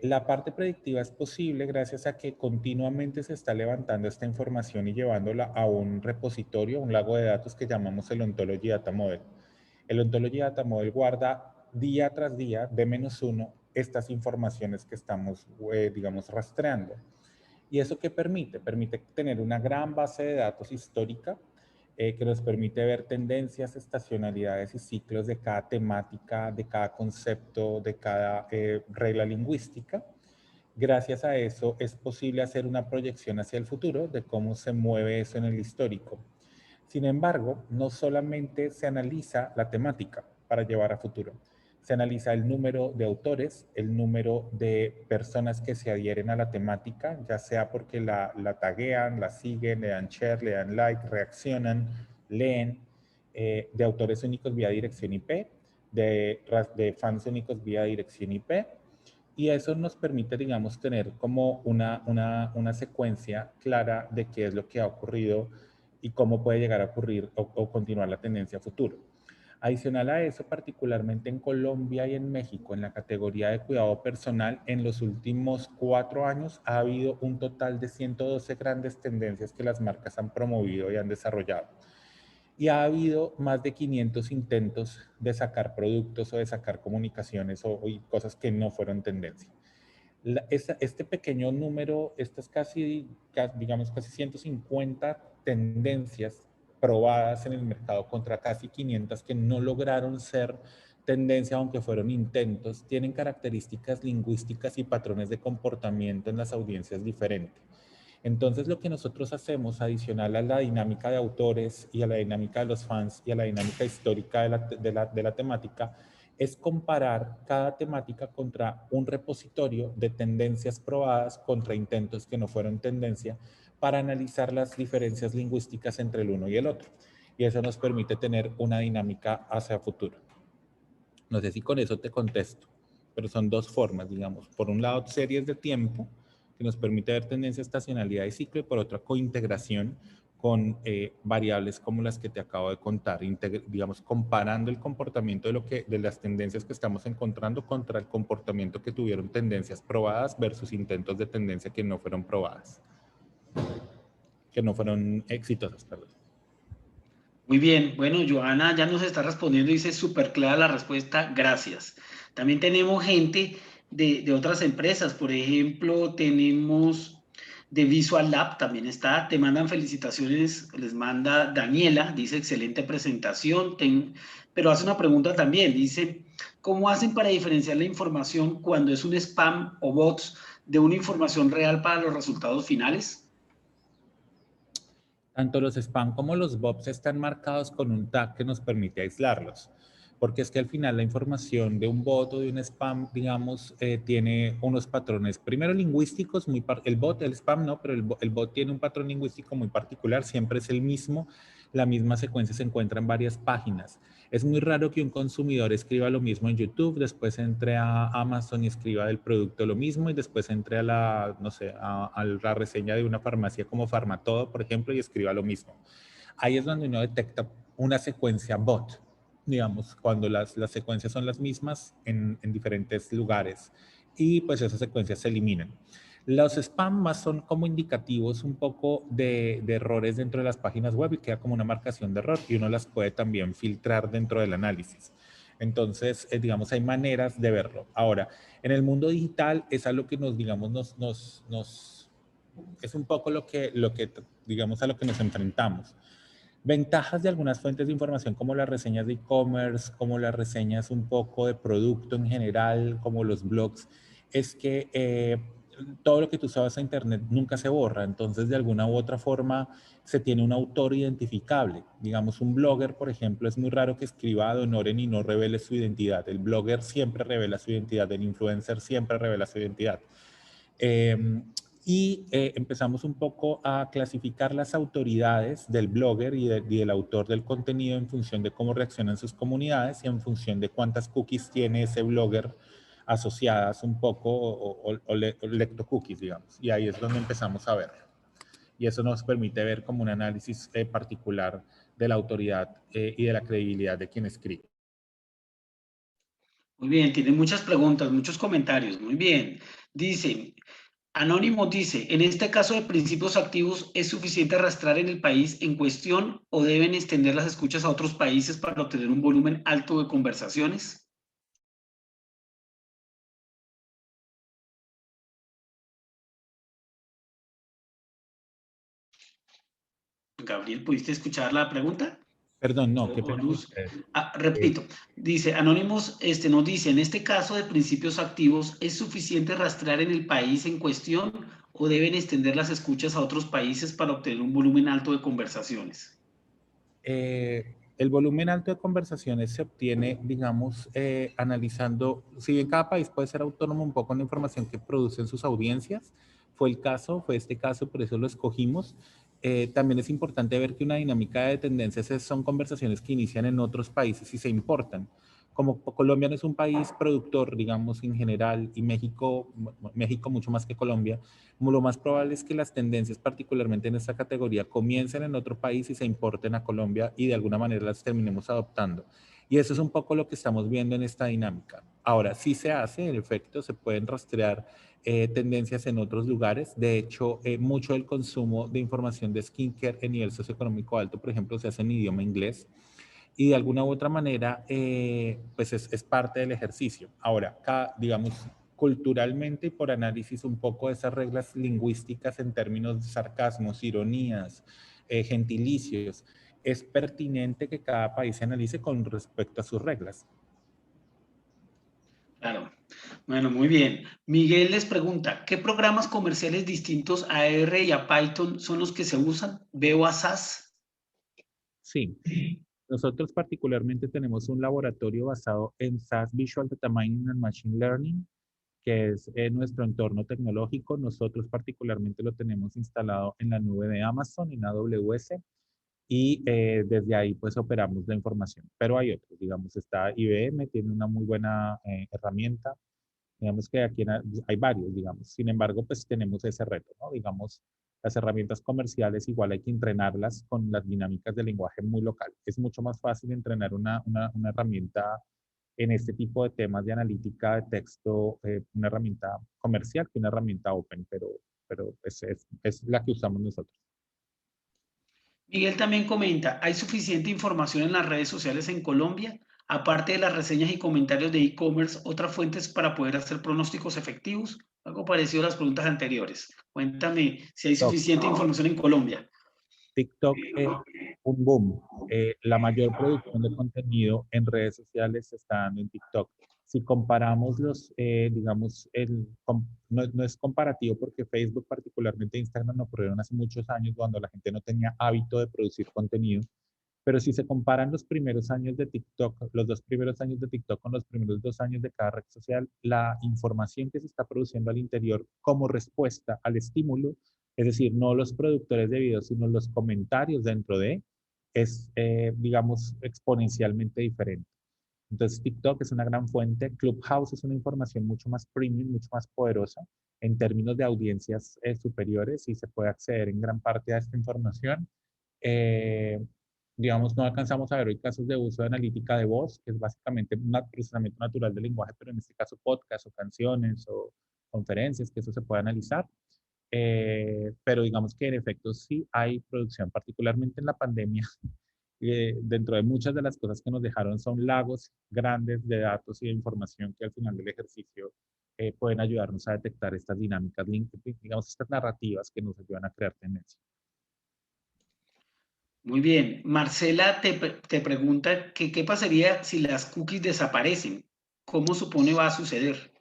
La parte predictiva es posible gracias a que continuamente se está levantando esta información y llevándola a un repositorio, un lago de datos que llamamos el Ontology Data Model. El Ontology Data Model guarda día tras día, de -1, estas informaciones que estamos, digamos, rastreando. ¿Y eso qué permite? Permite tener una gran base de datos histórica que nos permite ver tendencias, estacionalidades y ciclos de cada temática, de cada concepto, de cada regla lingüística. Gracias a eso es posible hacer una proyección hacia el futuro de cómo se mueve eso en el histórico. Sin embargo, no solamente se analiza la temática para llevar a futuro, se analiza el número de autores, el número de personas que se adhieren a la temática, ya sea porque la taguean, la siguen, le dan share, le dan like, reaccionan, leen, de autores únicos vía dirección IP, de fans únicos vía dirección IP, y eso nos permite, digamos, tener como una secuencia clara de qué es lo que ha ocurrido y cómo puede llegar a ocurrir o continuar la tendencia a futuro. Adicional a eso, particularmente en Colombia y en México, en la categoría de cuidado personal, en los últimos 4 años ha habido un total de 112 grandes tendencias que las marcas han promovido y han desarrollado. Y ha habido más de 500 intentos de sacar productos o de sacar comunicaciones y cosas que no fueron tendencia. Este pequeño número, estas digamos, casi 150 tendencias probadas en el mercado contra casi 500 que no lograron ser tendencia, aunque fueron intentos, tienen características lingüísticas y patrones de comportamiento en las audiencias diferentes. Entonces, lo que nosotros hacemos, adicional a la dinámica de autores y a la dinámica de los fans y a la dinámica histórica de la temática, es comparar cada temática contra un repositorio de tendencias probadas contra intentos que no fueron tendencia para analizar las diferencias lingüísticas entre el uno y el otro. Y eso nos permite tener una dinámica hacia futuro. No sé si con eso te contesto, pero son dos formas, digamos. Por un lado, series de tiempo, que nos permite ver tendencia, estacionalidad y ciclo, y por otra, cointegración con variables como las que te acabo de contar, digamos, comparando el comportamiento de las tendencias que estamos encontrando contra el comportamiento que tuvieron tendencias probadas versus intentos de tendencia que no fueron probadas, que no fueron exitosas, perdón. Muy bien, bueno, Joana ya nos está respondiendo, dice súper clara la respuesta, gracias. También tenemos gente de otras empresas, por ejemplo, tenemos de Visual Lab, también está, te mandan felicitaciones, les manda Daniela, dice excelente presentación, pero hace una pregunta también, dice, ¿cómo hacen para diferenciar la información cuando es un spam o bots de una información real para los resultados finales? Tanto los spam como los bots están marcados con un tag que nos permite aislarlos, porque es que al final la información de un bot o de un spam, digamos, tiene unos patrones, primero lingüísticos, el spam no, pero el bot tiene un patrón lingüístico muy particular, siempre es el mismo, la misma secuencia se encuentra en varias páginas. Es muy raro que un consumidor escriba lo mismo en YouTube, después entre a Amazon y escriba del producto lo mismo y después entre a la, no sé, a la reseña de una farmacia como Farmatodo, por ejemplo, y escriba lo mismo. Ahí es donde uno detecta una secuencia bot, digamos, cuando las secuencias son las mismas en diferentes lugares y pues esas secuencias se eliminan. Los spam más son como indicativos un poco de errores dentro de las páginas web y queda como una marcación de error y uno las puede también filtrar dentro del análisis. Entonces, digamos, hay maneras de verlo. Ahora, en el mundo digital es algo que nos, digamos, es un poco lo que, digamos, a lo que nos enfrentamos. Ventajas de algunas fuentes de información como las reseñas de e-commerce, como las reseñas un poco de producto en general, como los blogs, es que todo lo que tú sabes a Internet nunca se borra, entonces de alguna u otra forma se tiene un autor identificable. Digamos, un blogger, por ejemplo, es muy raro que escriba ad honorem y no revele su identidad. El blogger siempre revela su identidad, el influencer siempre revela su identidad. Empezamos un poco a clasificar las autoridades del blogger y del autor del contenido en función de cómo reaccionan sus comunidades y en función de cuántas cookies tiene ese blogger asociadas un poco o lecto cookies, digamos. Y ahí es donde empezamos a ver. Y eso nos permite ver como un análisis particular de la autoridad y de la credibilidad de quien escribe. Muy bien, tiene muchas preguntas, muchos comentarios. Muy bien. Dice, Anónimo dice, en este caso de principios activos, ¿es suficiente arrastrar en el país en cuestión o deben extender las escuchas a otros países para obtener un volumen alto de conversaciones? Gabriel, ¿pudiste escuchar la pregunta? Perdón, no, qué pena. Repito, dice, Anónimos nos dice, en este caso de principios activos, ¿es suficiente rastrear en el país en cuestión o deben extender las escuchas a otros países para obtener un volumen alto de conversaciones? El volumen alto de conversaciones se obtiene, digamos, analizando, si bien cada país puede ser autónomo un poco en la información que producen sus audiencias, fue este caso, por eso lo escogimos. También es importante ver que una dinámica de tendencias son conversaciones que inician en otros países y se importan. Como Colombia no es un país productor, digamos, en general, y México mucho más que Colombia, lo más probable es que las tendencias, particularmente en esta categoría, comiencen en otro país y se importen a Colombia y de alguna manera las terminemos adoptando. Y eso es un poco lo que estamos viendo en esta dinámica. Ahora, sí se hace, en efecto, se pueden rastrear tendencias en otros lugares. De hecho, mucho del consumo de información de skincare en nivel socioeconómico alto, por ejemplo, se hace en idioma inglés. Y de alguna u otra manera, pues es parte del ejercicio. Ahora, digamos, culturalmente y por análisis un poco de esas reglas lingüísticas en términos de sarcasmos, ironías, gentilicios, es pertinente que cada país se analice con respecto a sus reglas. Claro. Bueno, muy bien. Miguel les pregunta, ¿qué programas comerciales distintos a R y a Python son los que se usan? ¿Veo a SAS? Sí. Nosotros particularmente tenemos un laboratorio basado en SAS Visual Data Mining and Machine Learning, que es nuestro entorno tecnológico. Nosotros particularmente lo tenemos instalado en la nube de Amazon, en AWS, y desde ahí pues operamos la información. Pero hay otros, digamos, está IBM, tiene una muy buena herramienta. Digamos que aquí hay varios, digamos. Sin embargo, pues tenemos ese reto, ¿no? Digamos, las herramientas comerciales igual hay que entrenarlas con las dinámicas del lenguaje muy local. Es mucho más fácil entrenar una herramienta en este tipo de temas de analítica de texto, una herramienta comercial que una herramienta open, pero es la que usamos nosotros. Miguel también comenta, ¿hay suficiente información en las redes sociales en Colombia? Aparte de las reseñas y comentarios de e-commerce, ¿otras fuentes para poder hacer pronósticos efectivos? Algo parecido a las preguntas anteriores. Cuéntame si hay suficiente información en Colombia. TikTok es un boom. La mayor producción de contenido en redes sociales se está dando en TikTok. Si comparamos digamos, no es comparativo porque Facebook, particularmente Instagram, lo ocurrieron hace muchos años cuando la gente no tenía hábito de producir contenido. Pero si se comparan los primeros años de TikTok, los 2 primeros años de TikTok con los primeros 2 años de cada red social, la información que se está produciendo al interior como respuesta al estímulo, es decir, no los productores de videos, sino los comentarios dentro es, digamos, exponencialmente diferente. Entonces, TikTok es una gran fuente. Clubhouse es una información mucho más premium, mucho más poderosa en términos de audiencias superiores y se puede acceder en gran parte a esta información. Digamos, no alcanzamos a ver hoy casos de uso de analítica de voz, que es básicamente un procesamiento natural del lenguaje, pero en este caso podcast o canciones o conferencias, que eso se puede analizar. Pero digamos que en efecto sí hay producción, particularmente en la pandemia. Dentro de muchas de las cosas que nos dejaron son lagos grandes de datos y de información que al final del ejercicio pueden ayudarnos a detectar estas dinámicas, digamos, estas narrativas que nos ayudan a crear tendencia. Muy bien. Marcela te pregunta que qué pasaría si las cookies desaparecen. ¿Cómo supone va a suceder?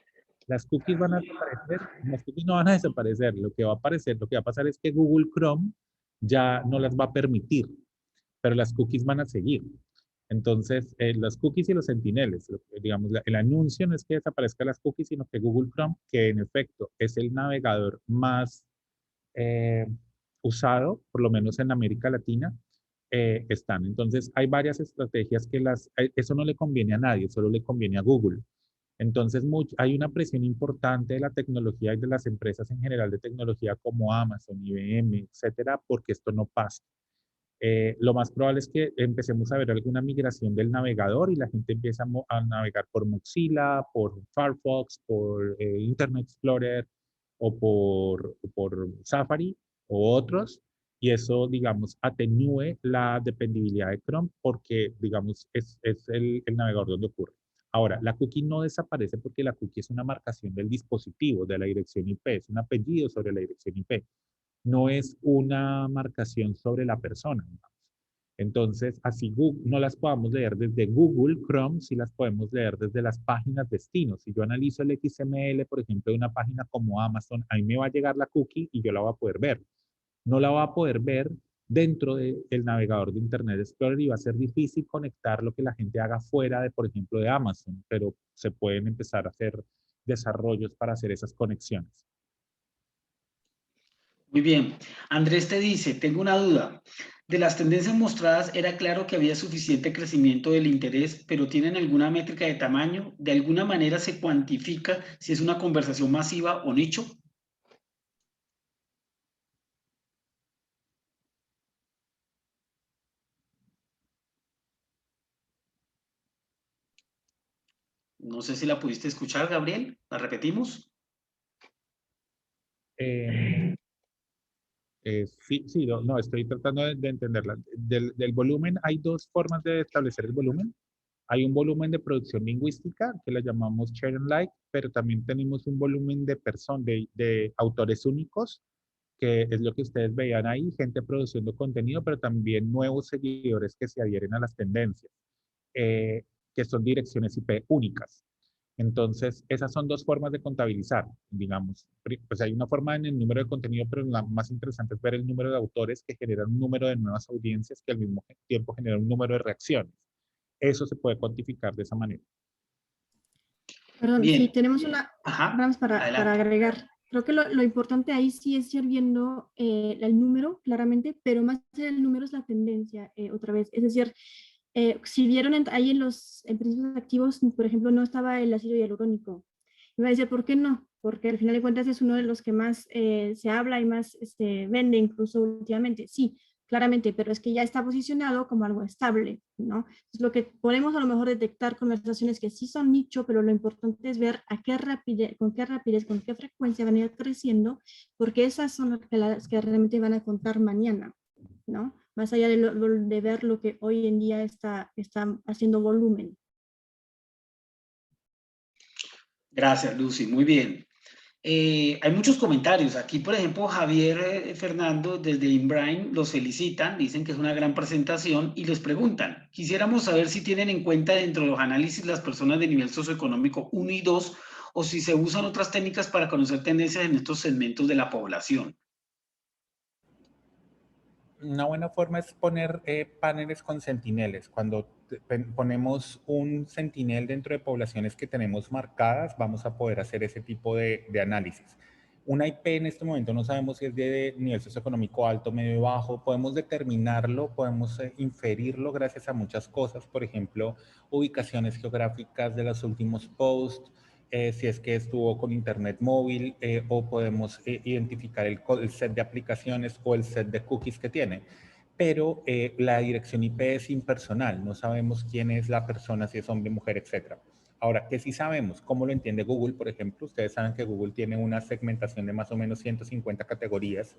Las cookies van a desaparecer, las cookies no van a desaparecer, lo que va a aparecer, lo que va a pasar es que Google Chrome ya no las va a permitir, pero las cookies van a seguir. Entonces, las cookies y los sentineles, digamos, el anuncio no es que desaparezcan las cookies, sino que Google Chrome, que en efecto es el navegador más eh, usado, por lo menos en América Latina, están. Entonces, hay varias estrategias que eso no le conviene a nadie, solo le conviene a Google. Entonces, hay una presión importante de la tecnología y de las empresas en general de tecnología como Amazon, IBM, etcétera, porque esto no pasa. Lo más probable es que empecemos a ver alguna migración del navegador y la gente empieza a navegar por Mozilla, por Firefox, por Internet Explorer o por Safari o otros. Y eso, digamos, atenúe la dependibilidad de Chrome porque, digamos, es el navegador donde ocurre. Ahora, la cookie no desaparece porque la cookie es una marcación del dispositivo, de la dirección IP, es un apellido sobre la dirección IP, no es una marcación sobre la persona. Entonces, así Google, no las podamos leer desde Google Chrome, sí las podemos leer desde las páginas destino. Si yo analizo el XML, por ejemplo, de una página como Amazon, ahí me va a llegar la cookie y yo la voy a poder ver. No la va a poder ver dentro del navegador de Internet Explorer y va a ser difícil conectar lo que la gente haga fuera de, por ejemplo, de Amazon, pero se pueden empezar a hacer desarrollos para hacer esas conexiones. Muy bien. Andrés te dice, tengo una duda. De las tendencias mostradas era claro que había suficiente crecimiento del interés, pero ¿tienen alguna métrica de tamaño? ¿De alguna manera se cuantifica si es una conversación masiva o nicho? No sé si la pudiste escuchar, Gabriel. ¿La repetimos? Eh, sí, sí, no, estoy tratando de entenderla. Del volumen, hay dos formas de establecer el volumen. Hay un volumen de producción lingüística que la llamamos share and like, pero también tenemos un volumen de autores únicos, que es lo que ustedes veían ahí, gente produciendo contenido, pero también nuevos seguidores que se adhieren a las tendencias, eh, que son direcciones IP únicas. Entonces, esas son dos formas de contabilizar, digamos. Pues hay una forma en el número de contenido, pero la más interesante es ver el número de autores que generan un número de nuevas audiencias que al mismo tiempo generan un número de reacciones. Eso se puede cuantificar de esa manera. Perdón, sí, Bien. tenemos una, Ajá. Rams, para Adelante. agregar. Creo que lo importante ahí sí es ir viendo el número, claramente, pero más allá del número es la tendencia, otra vez. Es decir, si vieron ahí en principios activos, por ejemplo, no estaba el ácido hialurónico. Me va a decir, ¿por qué no? Porque al final de cuentas es uno de los que más se habla y más vende incluso últimamente. Sí, claramente, pero es que ya está posicionado como algo estable, ¿no? Es lo que podemos a lo mejor detectar conversaciones que sí son nicho, pero lo importante es ver con qué rapidez, con qué frecuencia van a ir creciendo, porque esas son las que realmente van a contar mañana, ¿no? Más allá de ver lo que hoy en día está haciendo volumen. Gracias, Lucy. Muy bien. Hay muchos comentarios. Aquí, por ejemplo, Javier Fernando desde Inbrain los felicitan, dicen que es una gran presentación y les preguntan, quisiéramos saber si tienen en cuenta dentro de los análisis las personas de nivel socioeconómico 1 y 2 o si se usan otras técnicas para conocer tendencias en estos segmentos de la población. Una buena forma es poner paneles con sentineles. Cuando ponemos un sentinel dentro de poblaciones que tenemos marcadas, vamos a poder hacer ese tipo de análisis. Una IP en este momento no sabemos si es de nivel socioeconómico alto, medio, bajo. Podemos determinarlo, podemos inferirlo gracias a muchas cosas. Por ejemplo, ubicaciones geográficas de los últimos posts, si es que estuvo con internet móvil, o podemos identificar el set de aplicaciones o el set de cookies que tiene. Pero la dirección IP es impersonal, no sabemos quién es la persona, si es hombre, mujer, etc. Ahora, ¿qué sí sabemos? ¿Cómo lo entiende Google? Por ejemplo, ustedes saben que Google tiene una segmentación de más o menos 150 categorías.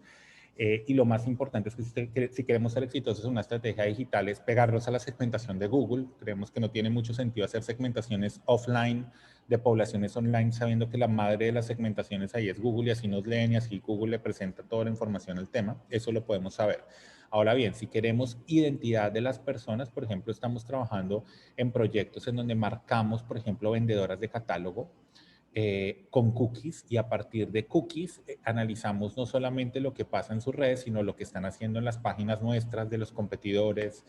Y lo más importante es que si queremos ser exitosos en una estrategia digital es pegarlos a la segmentación de Google. Creemos que no tiene mucho sentido hacer segmentaciones offline de poblaciones online, sabiendo que la madre de las segmentaciones ahí es Google y así nos leen y así Google le presenta toda la información al tema. Eso lo podemos saber. Ahora bien, si queremos identidad de las personas, por ejemplo, estamos trabajando en proyectos en donde marcamos, por ejemplo, vendedoras de catálogo, con cookies, y a partir de cookies analizamos no solamente lo que pasa en sus redes, sino lo que están haciendo en las páginas nuestras de los competidores.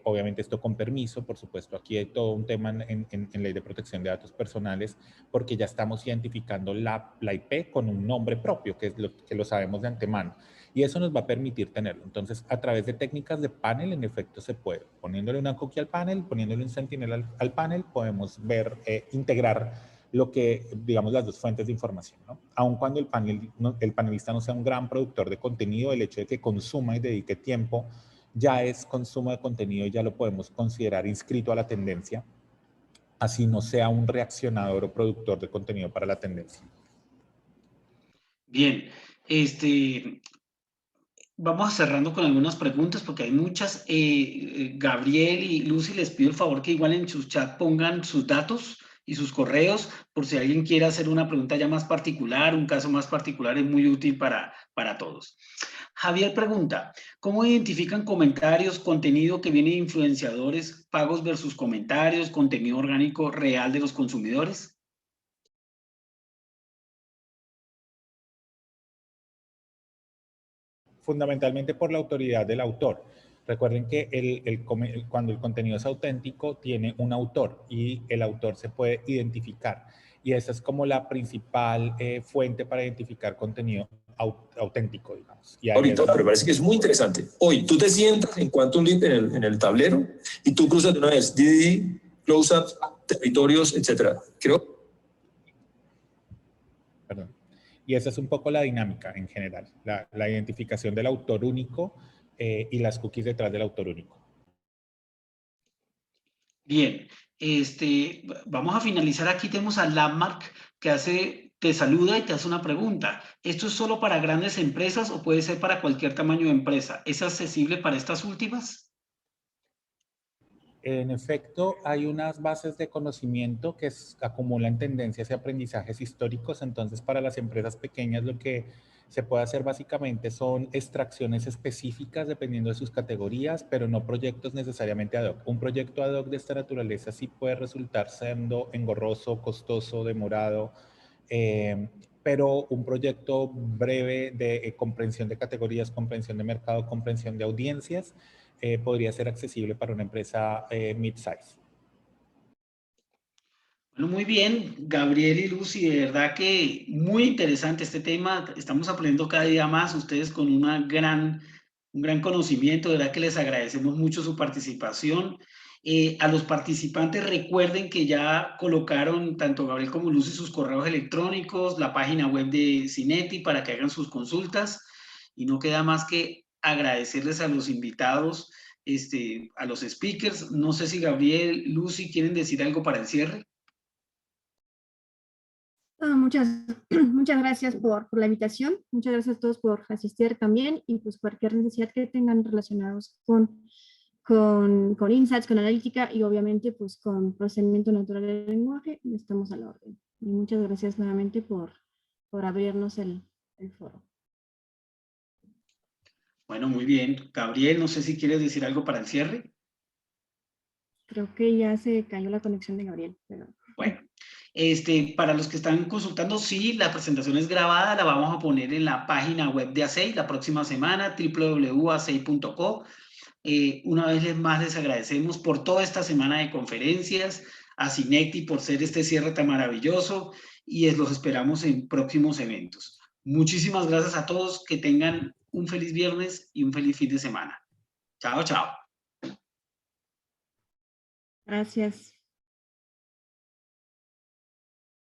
Obviamente esto con permiso, por supuesto, aquí hay todo un tema en ley de protección de datos personales, porque ya estamos identificando la IP con un nombre propio, que lo sabemos de antemano. Y eso nos va a permitir tenerlo. Entonces, a través de técnicas de panel, en efecto, se puede. Poniéndole una cookie al panel, poniéndole un sentinel al panel, podemos ver, integrar lo que, digamos, las dos fuentes de información, ¿no? Aun cuando el panelista no sea un gran productor de contenido, el hecho de que consuma y dedique tiempo ya es consumo de contenido y ya lo podemos considerar inscrito a la tendencia, así no sea un reaccionador o productor de contenido para la tendencia. Bien, vamos cerrando con algunas preguntas porque hay muchas. Gabriel y Lucy, les pido el favor que igual en su chat pongan sus datos y sus correos por si alguien quiere hacer una pregunta ya más particular, un caso más particular, es muy útil para todos. Javier pregunta, ¿cómo identifican comentarios, contenido que viene de influenciadores, pagos versus comentarios, contenido orgánico real de los consumidores? Fundamentalmente por la autoridad del autor. Recuerden que cuando el contenido es auténtico, tiene un autor y el autor se puede identificar. Y esa es como la principal fuente para identificar contenido auténtico, digamos. Y ahorita, me parece que es muy interesante. Hoy, tú te sientas en Quantum Leap en el tablero y tú cruzas de una vez DDD, close-ups, territorios, etcétera. Perdón. Y esa es un poco la dinámica en general, la identificación del autor único y las cookies detrás del autor único. Bien, vamos a finalizar aquí. Tenemos a Landmark que te saluda y te hace una pregunta. ¿Esto es solo para grandes empresas o puede ser para cualquier tamaño de empresa? ¿Es accesible para estas últimas? En efecto, hay unas bases de conocimiento que acumulan tendencias y aprendizajes históricos. Entonces, para las empresas pequeñas lo que se puede hacer básicamente son extracciones específicas dependiendo de sus categorías, pero no proyectos necesariamente ad hoc. Un proyecto ad hoc de esta naturaleza sí puede resultar siendo engorroso, costoso, demorado, pero un proyecto breve de comprensión de categorías, comprensión de mercado, comprensión de audiencias, podría ser accesible para una empresa mid-size. Bueno, muy bien, Gabriel y Lucy, de verdad que muy interesante este tema. Estamos aprendiendo cada día más, ustedes con un gran conocimiento, de verdad que les agradecemos mucho su participación. A los participantes recuerden que ya colocaron tanto Gabriel como Lucy sus correos electrónicos, la página web de Cineti para que hagan sus consultas, y no queda más que agradecerles a los invitados, a los speakers. No sé si Gabriel, Lucy quieren decir algo para el cierre. Muchas gracias por la invitación, muchas gracias a todos por asistir también, y pues cualquier necesidad que tengan relacionados con insights, con analítica y obviamente pues con procesamiento natural del lenguaje, estamos a la orden. Y muchas gracias nuevamente por abrirnos el foro. Bueno, muy bien. Gabriel, no sé si quieres decir algo para el cierre. Creo que ya se cayó la conexión de Gabriel. Pero... Bueno, para los que están consultando, sí, la presentación es grabada, la vamos a poner en la página web de ACEI la próxima semana, www.acei.co. Una vez más les agradecemos por toda esta semana de conferencias, a Cineti por ser este cierre tan maravilloso, y los esperamos en próximos eventos. Muchísimas gracias a todos, que tengan un feliz viernes y un feliz fin de semana. Chao, chao. Gracias.